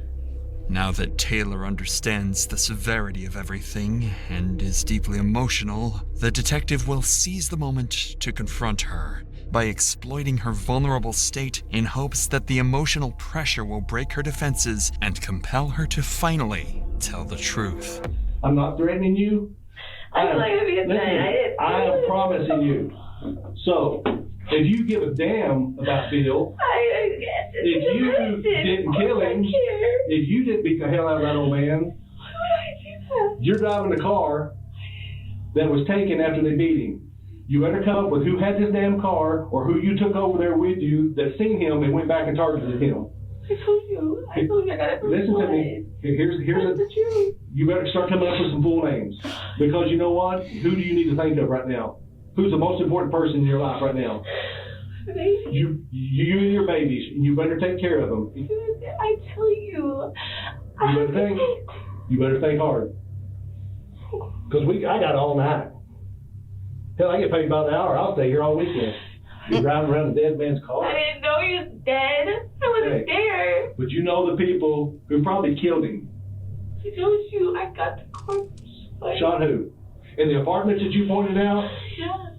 Now that Taylor understands the severity of everything and is deeply emotional, the detective will seize the moment to confront her by exploiting her vulnerable state in hopes that the emotional pressure will break her defenses and compel her to finally tell the truth. I'm not threatening you. I am promising you. So, if you give a damn about Bill, if you didn't kill him, if you didn't beat the hell out of that old man, you're driving the car that was taken after they beat him. You better come up with who had this damn car, or who you took over there with you that seen him and went back and targeted him. I told you I got it. Listen to me. Here's the truth. You better start coming up with some full names, because you know what? Who do you need to think of right now? Who's the most important person in your life right now? You and your babies. You better take care of them. I tell you. You better think hard. Because I got all night. Hell, I get paid by the hour. I'll stay here all weekend. You're driving around a dead man's car. I didn't know he was dead. I wasn't there. But you know the people who probably killed him. I told you I got the corpse. Shot who? In the apartment that you pointed out? Yeah.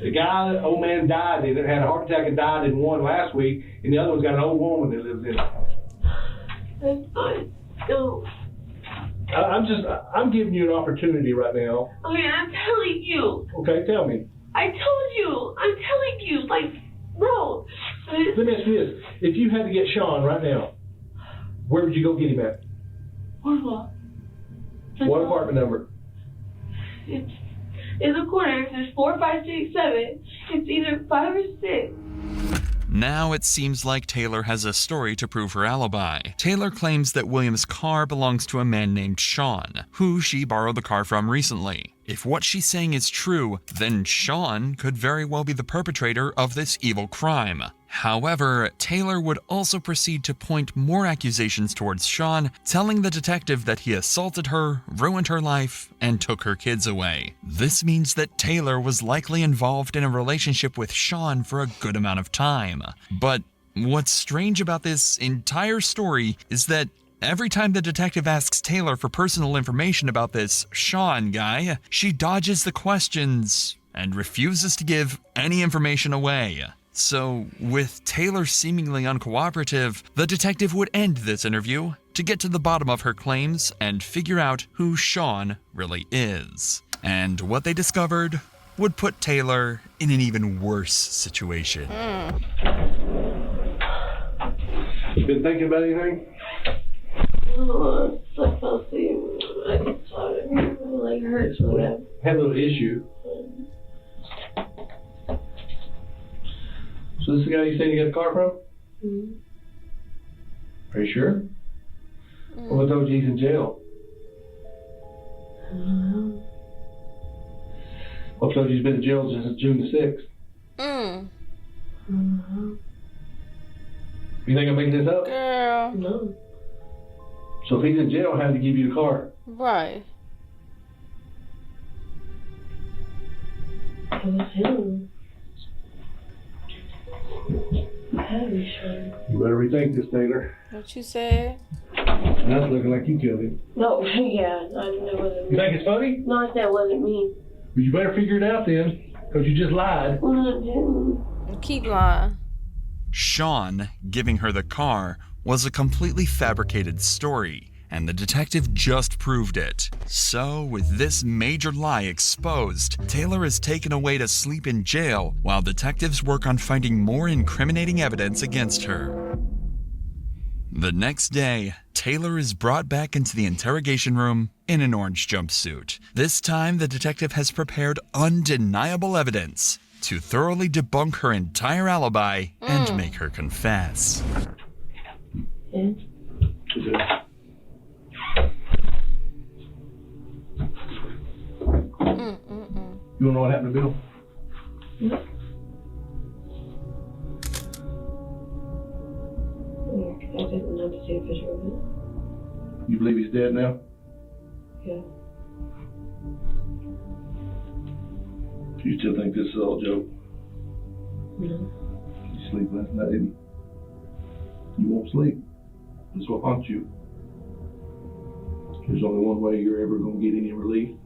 The guy, the old man died in it, had a heart attack and died in one last week, and the other one's got an old woman that lives in it. That's fine. No. I'm giving you an opportunity right now. Okay, I'm telling you. Okay, tell me. I told you. I'm telling you. Like, no. Let me ask you this. If you had to get Sean right now, where would you go get him at? What? What apartment number? It's in the corner. There's 4, 5, 6, 7. It's either 5 or 6. Now it seems like Taylor has a story to prove her alibi. Taylor claims that William's car belongs to a man named Sean, who she borrowed the car from recently. If what she's saying is true, then Sean could very well be the perpetrator of this evil crime. However, Taylor would also proceed to point more accusations towards Sean, telling the detective that he assaulted her, ruined her life, and took her kids away. This means that Taylor was likely involved in a relationship with Sean for a good amount of time. But what's strange about this entire story is that every time the detective asks Taylor for personal information about this Sean guy, she dodges the questions and refuses to give any information away. So, with Taylor seemingly uncooperative, the detective would end this interview to get to the bottom of her claims and figure out who Sean really is. And what they discovered would put Taylor in an even worse situation. You been thinking about anything? Oh, it's like fell asleep. Like hurts or whatever. Had a little issue. So this is the guy you said you got the car from? Mm-hmm. Are you sure? Well, what told you he's in jail? What told you he's been in jail since June the 6th? You think I'm making this up? Girl. No. So if he's in jail, how did he give you the car? Right. It was him. I gotta be sure. You better rethink this, Taylor. What you said? That's looking like you killed him. No, yeah, I know it wasn't You me. think it's funny? No, I said it wasn't me. But you better figure it out then, because you just lied. Well, I didn't. Keep lying. Sean giving her the car was a completely fabricated story, and the detective just proved it. So, with this major lie exposed, Taylor is taken away to sleep in jail while detectives work on finding more incriminating evidence against her. The next day, Taylor is brought back into the interrogation room in an orange jumpsuit. This time, the detective has prepared undeniable evidence to thoroughly debunk her entire alibi and make her confess. You wanna know what happened to Bill? I didn't know to see a picture of it. You believe he's dead now? Yeah. You still think this is all a joke? No. You sleep last night, didn't you? You won't sleep. That's what haunts you. There's only one way you're ever going to get any relief,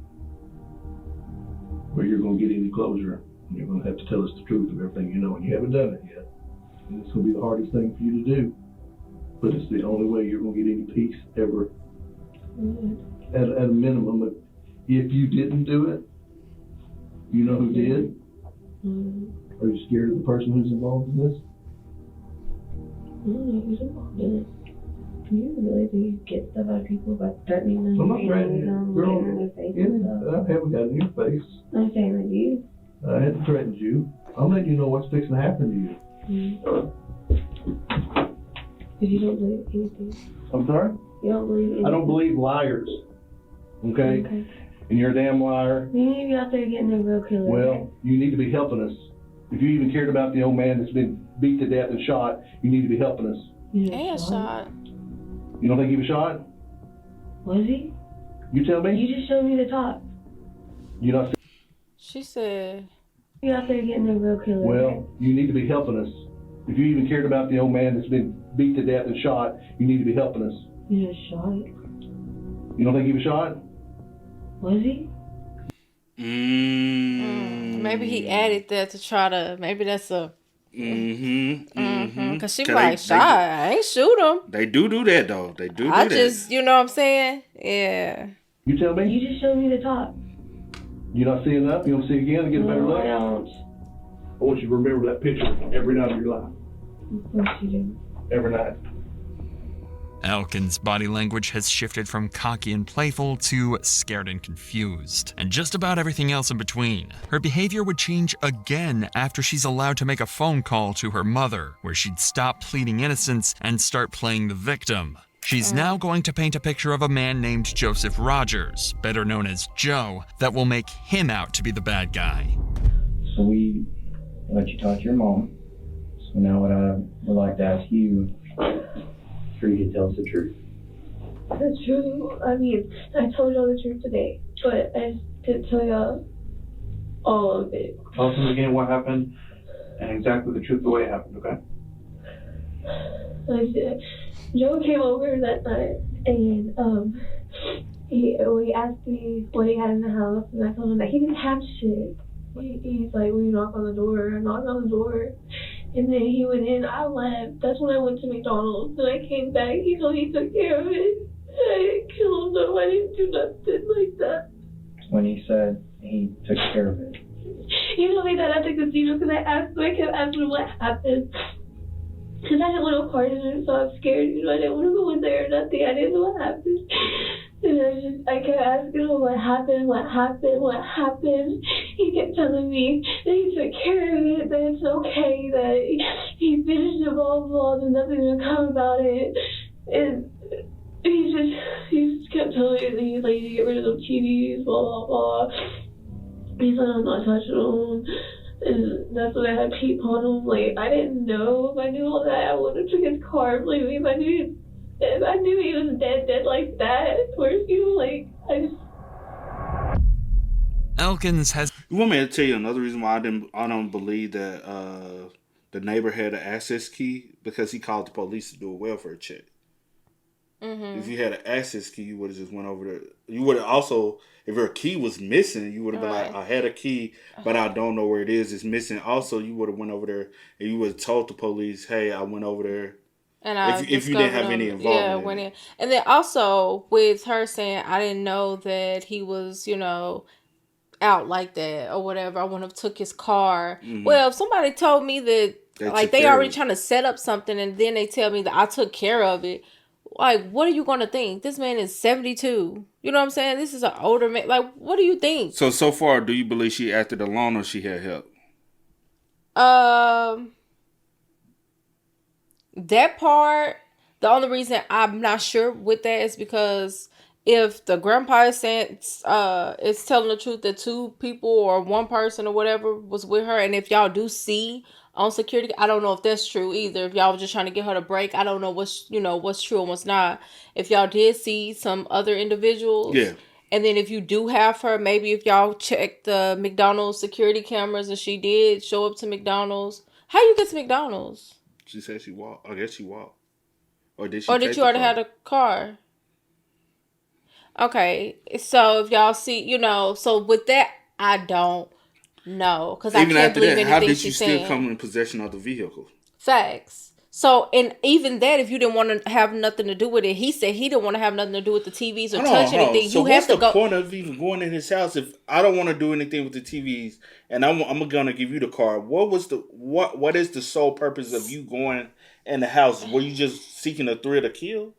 or you're going to get any closure. And you're going to have to tell us the truth of everything you know, and you haven't done it yet. And it's going to be the hardest thing for you to do. But it's the only way you're going to get any peace ever. At a minimum, but if you didn't do it, you know who did? Are you scared of the person who's involved in this? I don't know who's involved in it. Do you really think you get stuff out of people by threatening them? I'm not threatening them, you. laying in their face and stuff? I haven't got in your face. I'm saying with you. I haven't threatened you. I'm letting you know what's fixing to happen to you. Because you don't believe anything. I'm sorry? You don't believe anything. I don't believe liars. Okay? And you're a damn liar. You need to be out there getting a real killer. Well, you need to be helping us. If you even cared about the old man that's been beat to death and shot, you need to be helping us. And shot. You don't think he was shot? Was he? You tell me? You just showed me the top. You not. She said, you out there getting a real killer. Well, you need to be helping us. If you even cared about the old man that's been beat to death and shot, you need to be helping us. You just shot. You don't think he was shot? Was he? Maybe he added that to try to. Maybe that's a. Because she like, shot. I ain't shoot him. They do that though. They do I that. just, you know what I'm saying? Yeah. You tell me? You just showed me the top. You not seeing up? You don't see again and get a better look? I don't. I want you to remember that picture every night of your life. Of course you do. Every night. Elkin's body language has shifted from cocky and playful to scared and confused, and just about everything else in between. Her behavior would change again after she's allowed to make a phone call to her mother, where she'd stop pleading innocence and start playing the victim. She's now going to paint a picture of a man named Joseph Rogers, better known as Joe, that will make him out to be the bad guy. So we let you talk to your mom. So now what I would like to ask you for you to tell us the truth. The truth, I mean, I told y'all the truth today, but I just didn't tell y'all all of it. Tell us again what happened and exactly the truth the way it happened, okay? Joe came over that night and he asked me what he had in the house, and I told him that he didn't have shit. He's like, will you knock on the door? I knocked on the door. And then he went in, I left. That's when I went to McDonald's. And I came back, he told me he took care of it. I didn't kill him, though. I didn't do nothing like that. When he said he took care of it. He told me that at the casino because I kept asking him what happened. Because I didn't want to part in it, so I was scared. I didn't want to go in there or nothing. I didn't know what happened. And I kept asking him what happened. He kept telling me that he took care of it, that it's okay, that he finished it, blah, blah, blah, there's nothing to come about it. And he just kept telling me that he's like, to get rid of those TVs, blah, blah, blah. He's like, I'm not touching them. And that's when I had Pete on him. Like, I didn't know. If I knew all that, I would have took his car. Like, if I knew he was dead like that, where's you? Like, I just. Elkins has. You want me to tell you another reason why I don't believe that the neighbor had an access key? Because he called the police to do a welfare check. Mm-hmm. If you had an access key, you would have just went over there. You would have also, if your key was missing, you would have been like, I had a key, but I don't know where it is. It's missing. Also, you would have went over there and you would have told the police, hey, I went over there. And I if you didn't have any involvement in it. And then also with her saying, I didn't know that he was, out like that or whatever. I wouldn't have took his car. Mm-hmm. Well, if somebody told me that like they already trying to set up something and then they tell me that I took care of it, like, what are you going to think? This man is 72. You know what I'm saying? This is an older man. Like, what do you think? So far, do you believe she acted alone or she had help? That part, the only reason I'm not sure with that is because if the grandpa is saying is telling the truth that two people or one person or whatever was with her, and if y'all do see on security, I don't know if that's true either. If y'all were just trying to get her to break, I don't know what's true and what's not. If y'all did see some other individuals, yeah. And then if you do have her, maybe if y'all check the McDonald's security cameras and she did show up to McDonald's, how you get to McDonald's? She said she walked. I guess she walked. Or did she? Or did you already have a car? Okay, so if y'all see, so with that, I don't know because I can't believe anything she's saying. How did you still come in possession of the vehicle? Facts. So, and even that, if you didn't want to have nothing to do with it, he said he didn't want to have nothing to do with the TVs or touch anything. So what's the point of even going in his house if I don't want to do anything with the TVs and I'm gonna give you the car? What is the sole purpose of you going in the house? Were you just seeking a thrill to kill?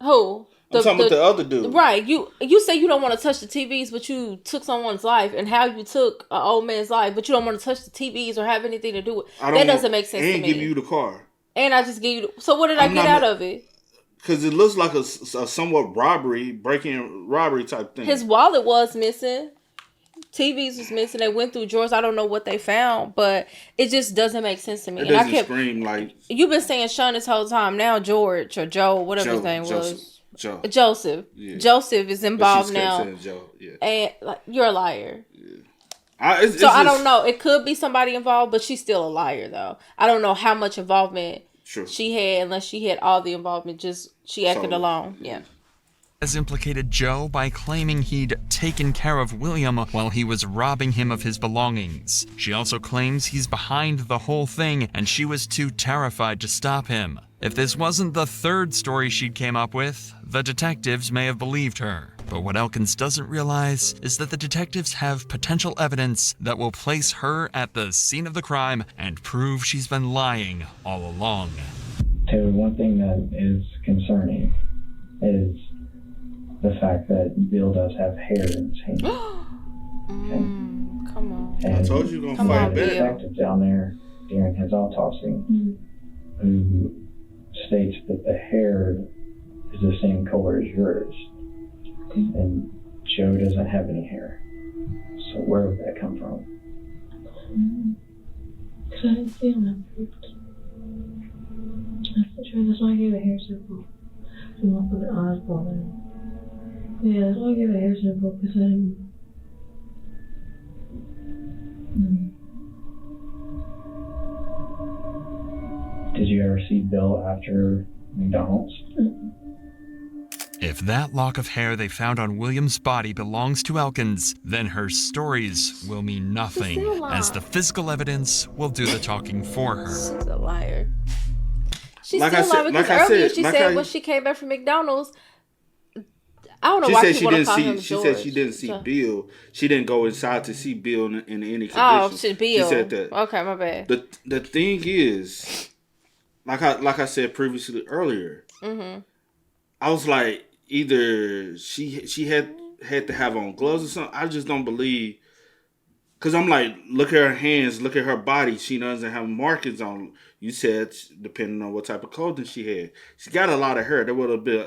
Who? I'm talking about the other dude. Right. You say you don't want to touch the TVs, but you took someone's life, and how you took an old man's life, but you don't want to touch the TVs or have anything to do with that. Doesn't make sense to me. And give you the car. And I just gave you. So what did I get out of it? Because it looks like a somewhat breaking robbery type thing. His wallet was missing. TVs was missing. They went through drawers. I don't know what they found, but it just doesn't make sense to me. It doesn't scream like... You've been saying Sean this whole time. Now George or Joe, whatever his name was. Joseph. Yeah. Joseph is involved now. Joe. Yeah. And you're a liar. Yeah. I don't know. It could be somebody involved, but she's still a liar, though. I don't know how much involvement she had, unless she had all the involvement. Just she acted alone. Yeah. Has implicated Joe by claiming he'd taken care of William while he was robbing him of his belongings. She also claims he's behind the whole thing and she was too terrified to stop him. If this wasn't the third story she came up with, the detectives may have believed her. But what Elkins doesn't realize is that the detectives have potential evidence that will place her at the scene of the crime and prove she's been lying all along. Taylor, one thing that is concerning is the fact that Bill does have hair in his hand. Come on. And I told you you're going to fight back. The detective down there during his autopsy who states that the hair is the same color as yours. And Joe doesn't have any hair. So where would that come from? Because I didn't see him at first. That's true. That's why I gave a hair sample. I'm not put the eyes on. Yeah, that's why I gave a hair sample because I didn't. Did you ever see Bill after McDonald's? If that lock of hair they found on William's body belongs to Elkins, then her stories will mean nothing, as the physical evidence will do the talking for her. She's a liar. She's still lying because earlier she said when she came back from McDonald's, I don't know why people want to call him George. She said she didn't see Bill. She didn't go inside to see Bill in any condition. Oh, Bill. She said that. Okay, my bad. The thing is, like I said previously earlier, I was like, either she had to have on gloves or something. I just don't believe, because I'm like, look at her hands, look at her body. She doesn't have markings on. You said depending on what type of clothing she had, she got a lot of hair.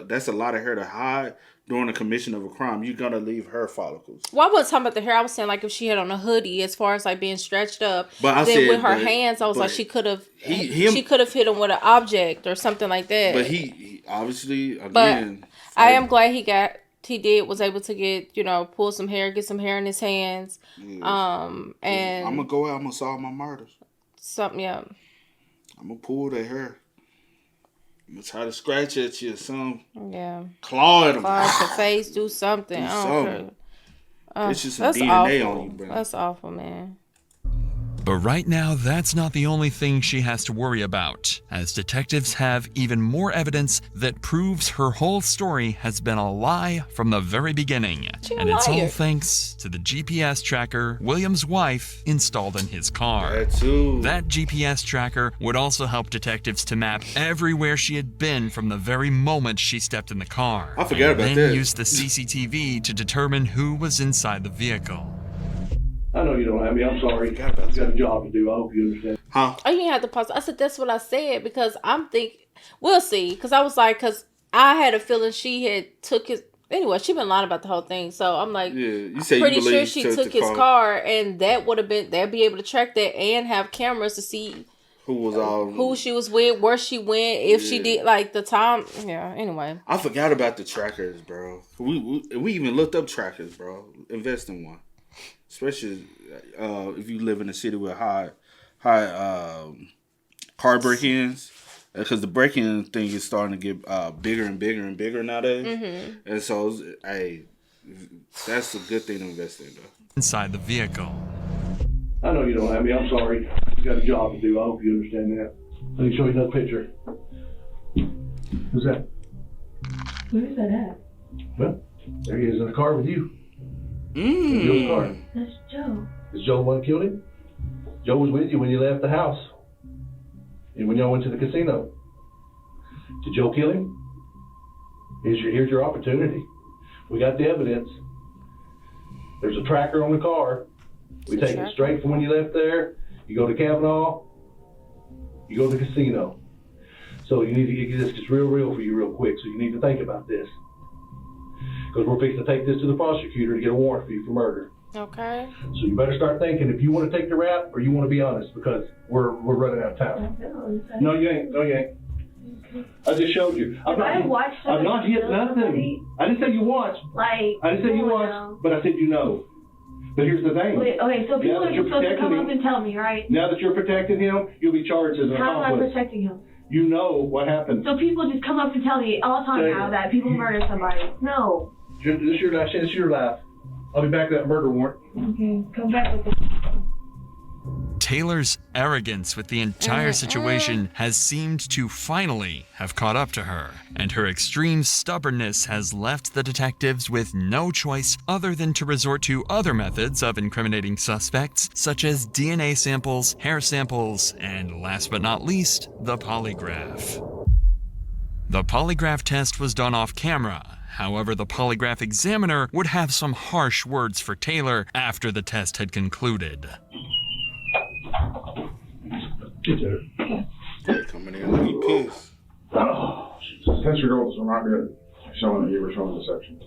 That's a lot of hair to hide during the commission of a crime. You're gonna leave her follicles. Well, I wasn't talking about the hair. I was saying like if she had on a hoodie, as far as like being stretched up. But with her hands, I was like she could have hit him with an object or something like that. But he obviously again. But I am glad was able to get, pull some hair, get some hair in his hands. Yes. And I'm gonna go out. I'm gonna solve my murders. Something, yeah. I'm gonna pull their hair. Try to scratch at you or something. Yeah. Claw at him. Claw at your face. Do something. I don't care. Get you some That's DNA awful. on you, bro. That's awful, man. But right now, that's not the only thing she has to worry about, as detectives have even more evidence that proves her whole story has been a lie from the very beginning. And it's all thanks to the GPS tracker William's wife installed in his car. That GPS tracker would also help detectives to map everywhere she had been from the very moment she stepped in the car. I forgot about that. that. Then use the CCTV to determine who was inside the vehicle. I know you don't have me. I'm sorry. I've got a job to do. I hope you understand. Huh? Oh, you didn't have to pause. I said that's what I said because I'm thinking we'll see. Because I was like, because I had a feeling she had took his. Anyway, she been lying about the whole thing. So I'm like, you say pretty you sure believe she took took the his car, and that would have been they'd be able to track that and have cameras to see who she was with, where she went, if she did like the time. Yeah. Anyway, I forgot about the trackers, bro. We even looked up trackers, bro. Invest in one. Especially if you live in a city with high car break-ins, because the break-in thing is starting to get bigger and bigger and bigger nowadays. Mm-hmm. And so, that's a good thing to invest in, though. Inside the vehicle. I know you don't have me. I'm sorry. I've got a job to do. I hope you understand that. Let me show you that picture. Who's that? Where is that at? Well, there he is in the car with you. Mm. Joe's car. That's Joe. Is Joe the one that killed him? Joe was with you when you left the house. And when y'all went to the casino. Did Joe kill him? Here's your opportunity. We got the evidence. There's a tracker on the car. We take it straight from when you left there. You go to Kavanaugh. You go to the casino. So you need to get this just real for you real quick. So you need to think about this. Because we're fixing to take this to the prosecutor to get a warrant for you for murder. Okay. So you better start thinking if you want to take the rap or you want to be honest, because we're running out of time. No, you ain't. No, you ain't. I just showed you. I've not hit nothing. I didn't say you watched. I didn't say you watched, but I said you know. But here's the thing. Wait, okay, so people are supposed to come up and tell me, right? Now that you're protecting him, you'll be charged as an How am I accomplice. protecting him? You know what happened. So people just come up and tell me all the time now that people murdered somebody. No. This is your life. I'll be back with that murder warrant. Okay, come back with it. Taylor's arrogance with the entire situation has seemed to finally have caught up to her, and her extreme stubbornness has left the detectives with no choice other than to resort to other methods of incriminating suspects, such as DNA samples, hair samples, and last but not least, the polygraph. The polygraph test was done off camera. However, the polygraph examiner would have some harsh words for Taylor after the test had concluded. Coming in looking pissed. Oh, test results are not good. Showing that you were showing deception.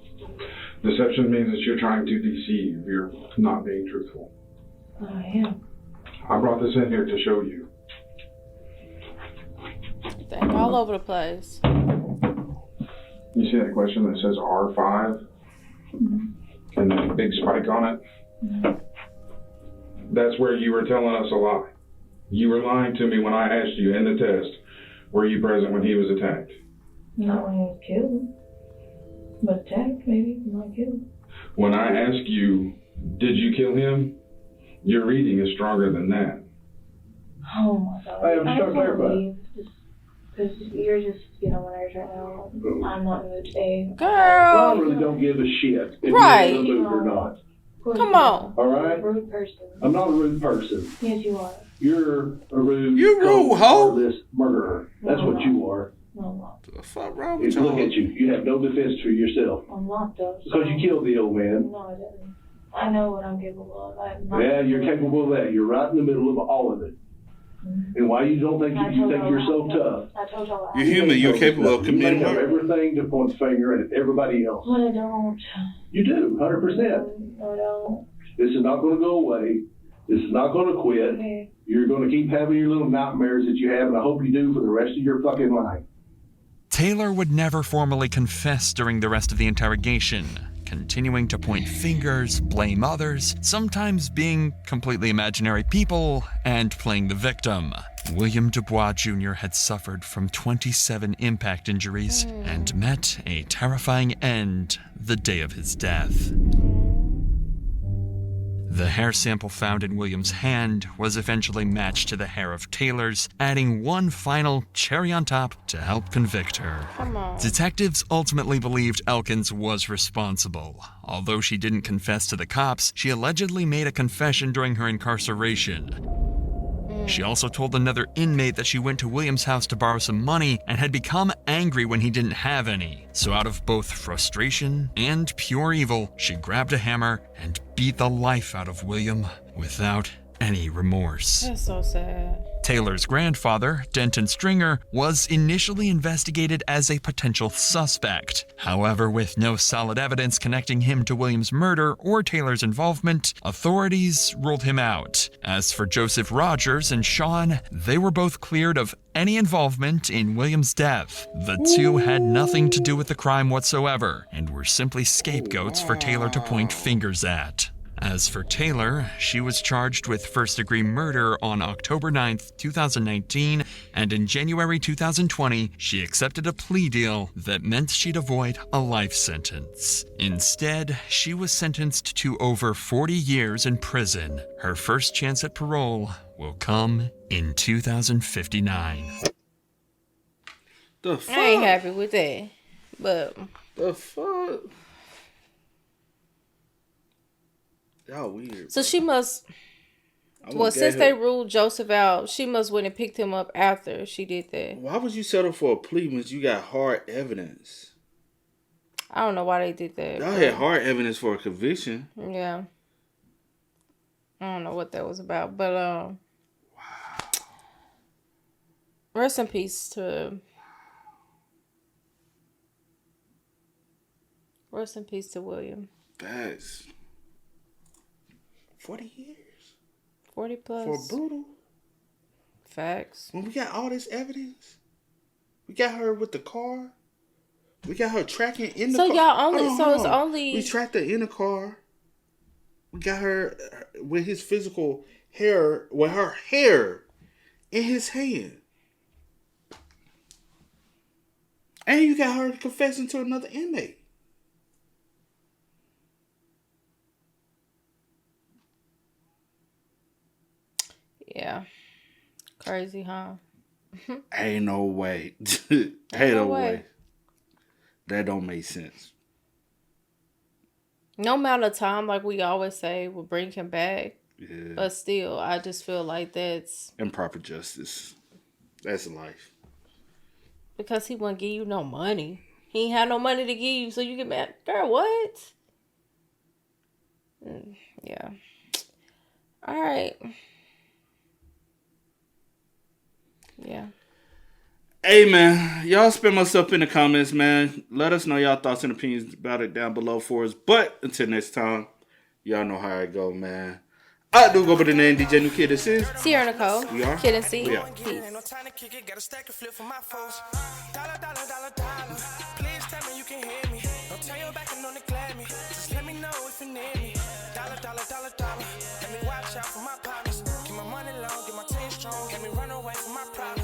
Deception means that you're trying to deceive. You're not being truthful. I am. I brought this in here to show you. They're all over the place. You see that question that says R5? Mm-hmm. And that big spike on it? Mm-hmm. That's where you were telling us a lie. You were lying to me when I asked you in the test, were you present when he was attacked? Not when he was killed. But attacked, maybe, not killed. When I ask you, did you kill him? Your reading is stronger than that. Oh my God. I am just trying to clarify. Because you're just getting on my nerves right now. I'm not in the mood today. Girl. I really don't give a shit if Right. you're in the mood or not. Come on. All right? You're a rude person. I'm not a rude person. Yes, you are. You're a rude, ho! heartless murderer. That's what you are. No, I'm not. What the fuck wrong If with you look you? at you, you have no defense for yourself. I'm not, though. Because you killed the old man. No, I didn't. I know what I'm capable of. I'm not Yeah, you're capable of that. You're right in the middle of all of it. Mm-hmm. And why you don't think you think you're so tough? I told y'all You're human. You're capable of You committing make up murder. everything to point the finger at everybody else. But I don't. You do, 100%. I don't. This is not going to go away. This is not going to quit. Okay. You're going to keep having your little nightmares that you have, and I hope you do for the rest of your fucking life. Taylor would never formally confess during the rest of the interrogation, continuing to point fingers, blame others, sometimes being completely imaginary people, and playing the victim. William Dubois Jr. had suffered from 27 impact injuries and met a terrifying end the day of his death. The hair sample found in William's hand was eventually matched to the hair of Taylor's, adding one final cherry on top to help convict her. Come on. Detectives ultimately believed Elkins was responsible. Although she didn't confess to the cops, she allegedly made a confession during her incarceration. She also told another inmate that she went to William's house to borrow some money and had become angry when he didn't have any. So out of both frustration and pure evil, she grabbed a hammer and beat the life out of William without any remorse. That's so sad. Taylor's grandfather, Denton Stringer, was initially investigated as a potential suspect. However, with no solid evidence connecting him to William's murder or Taylor's involvement, authorities ruled him out. As for Joseph Rogers and Sean, they were both cleared of any involvement in William's death. The two had nothing to do with the crime whatsoever and were simply scapegoats for Taylor to point fingers at. As for Taylor, she was charged with first-degree murder on October 9th, 2019, and in January 2020, she accepted a plea deal that meant she'd avoid a life sentence. Instead, she was sentenced to over 40 years in prison. Her first chance at parole will come in 2059. The fuck? I ain't happy with that, but... The fuck? Y'all weird. So she must. Well, since they ruled Joseph out, she must went and picked him up after she did that. Why would you settle for a plea when you got hard evidence? I don't know why they did that. Y'all had hard evidence for a conviction. Yeah. I don't know what that was about, but wow. Rest in peace to. Rest in peace to William. That's 40 years. 40 plus. For brutal. Facts. When we got all this evidence, we got her with the car. We got her tracking in the car. So y'all only, it's only. We tracked her in the car. We got her with his physical hair, with her hair in his hand. And you got her confessing to another inmate. Yeah. Crazy, huh? Ain't no way. Ain't no way. That don't make sense. No amount of time, like we always say, will bring him back. Yeah. But still, I just feel like that's... improper justice. That's life. Because he wouldn't give you no money. He ain't had no money to give you, so you get mad. Girl, what? Yeah. All right. Yeah. Hey, man. Y'all spam us up in the comments, man. Let us know y'all thoughts and opinions about it down below for us. But until next time, y'all know how it go, man. I do go by the name DJ New Kid. This is Sierra Nicole. We are Kid and C. We are. Peace. Please tell me you can hear me. Don't turn your back and don't neglect me. Just let me know if you need me. Dollar. Let me watch out for my partners. Keep my money low, get my team strong. Let me run away from my problems.